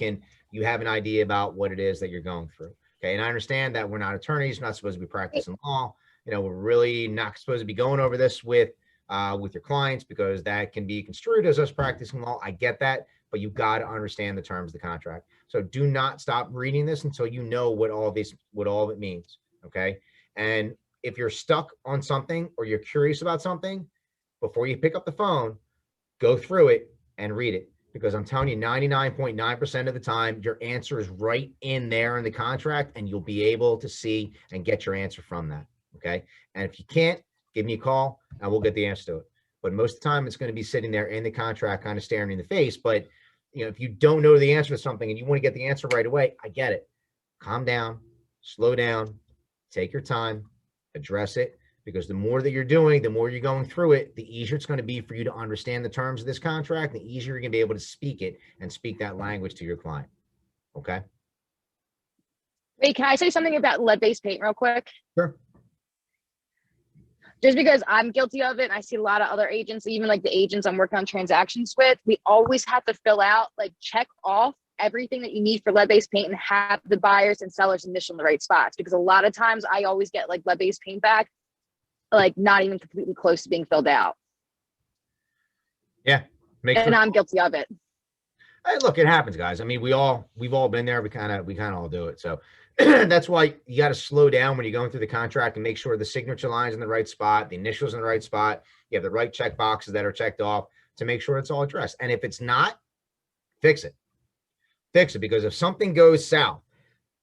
have an idea about what it is that you're going through. Okay, and I understand that we're not attorneys, we're not supposed to be practicing law. You know, we're really not supposed to be going over this with your clients, because that can be construed as us practicing law. I get that, but you've got to understand the terms of the contract. So do not stop reading this until you know what all of it means. Okay, and if you're stuck on something or you're curious about something, before you pick up the phone, go through it and read it. Because I'm telling you, 99.9% of the time, your answer is right in there in the contract, and you'll be able to see and get your answer from that. Okay. And if you can't, give me a call and we'll get the answer to it. But most of the time, it's going to be sitting there in the contract, kind of staring in the face. But you know, if you don't know the answer to something and you want to get the answer right away, I get it. Calm down, slow down, take your time, address it. Because the more that you're doing, the more you're going through it, the easier it's going to be for you to understand the terms of this contract, the easier you're going to be able to speak it and speak that language to your client. Okay? Wait, can I say something about lead-based paint real quick? Sure. Just because I'm guilty of it, and I see a lot of other agents, even like the agents I'm working on transactions with, we always have to fill out, like check off everything that you need for lead-based paint and have the buyers and sellers initial in the right spots. Because a lot of times I always get like lead-based paint back, like not even completely close to being filled out. Yeah. And I'm guilty of it. Hey, look, it happens, guys. I mean, we've all been there. We kind of all do it. So that's why you got to slow down when you're going through the contract and make sure the signature line's in the right spot, the initials in the right spot. You have the right check boxes that are checked off to make sure it's all addressed. And if it's not, fix it. Fix it, because if something goes south,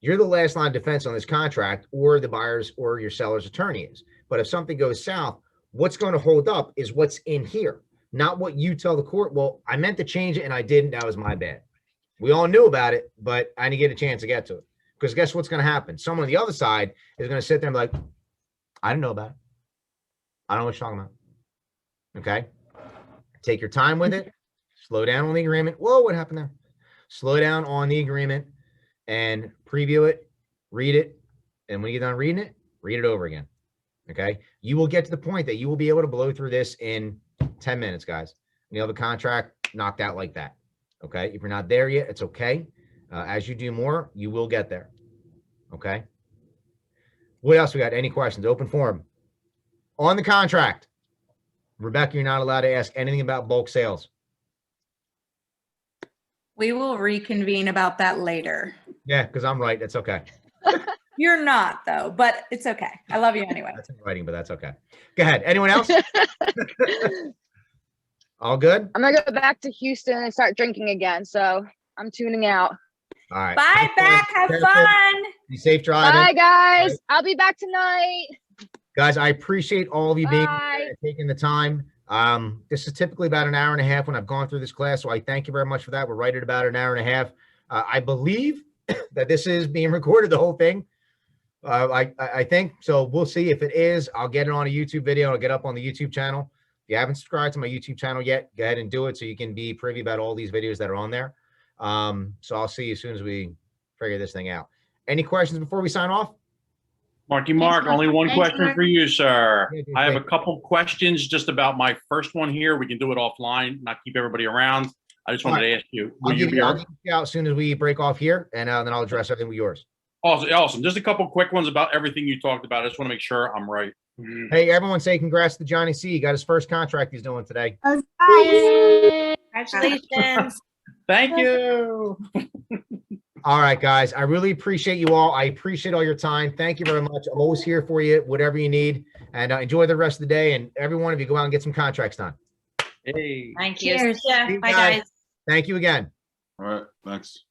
you're the last line of defense on this contract, or the buyer's or your seller's attorney is. But if something goes south, what's going to hold up is what's in here, not what you tell the court. Well, I meant to change it and I didn't. That was my bad. We all knew about it, but I didn't get a chance to get to it. Because guess what's going to happen? Someone on the other side is going to sit there and be like, I didn't know about it. I don't know what you're talking about. Okay. Take your time with it. Slow down on the agreement. Whoa, what happened there? Slow down on the agreement and preview it, read it. And when you get done reading it, read it over again. Okay. You will get to the point that you will be able to blow through this in 10 minutes, guys. And you'll have a contract knocked out like that. Okay. If you're not there yet, it's okay. As you do more, you will get there. Okay. What else we got? Any questions? Open forum. On the contract, Rebecca, you're not allowed to ask anything about bulk sales. We will reconvene about that later. Yeah, because I'm right. It's okay. You're not, though, but it's okay. I love you anyway. That's in writing, but that's okay. Go ahead. Anyone else? All good? I'm going to go back to Houston and start drinking again. So I'm tuning out. All right. Bye, Beck. Have fun. Be safe driving. Bye, guys. Right. I'll be back tonight. Guys, I appreciate all of you being Bye. here, taking the time. This is typically about an hour and a half when I've gone through this class, so I thank you very much for that. We're right at about an hour and a half. I believe that this is being recorded, the whole thing. I think so. We'll see. If it is, I'll get it on a YouTube video. I'll get up on the YouTube channel. If you haven't subscribed to my YouTube channel yet, go ahead and do it so you can be privy about all these videos that are on there. So I'll see you as soon as we figure this thing out. Any questions before we sign off? Marky Mark, only one question Mark. for you, sir. Yeah, I have a couple questions just about my first one here. We can do it offline, not keep everybody around. I just wanted to ask you. I'll give you out as soon as we break off here, and then I'll address everything with yours. Awesome. Just a couple quick ones about everything you talked about. I just want to make sure I'm right. Hey, everyone say congrats to Johnny C. He got his first contract he's doing today. Yay. Congratulations. Thank you. All right, guys. I really appreciate you all. I appreciate all your time. Thank you very much. I'm always here for you, whatever you need. And enjoy the rest of the day. And every one of you go out and get some contracts done. Hey. Thank you. Cheers. Yeah, See you bye guys. guys. Thank you again. All right, thanks.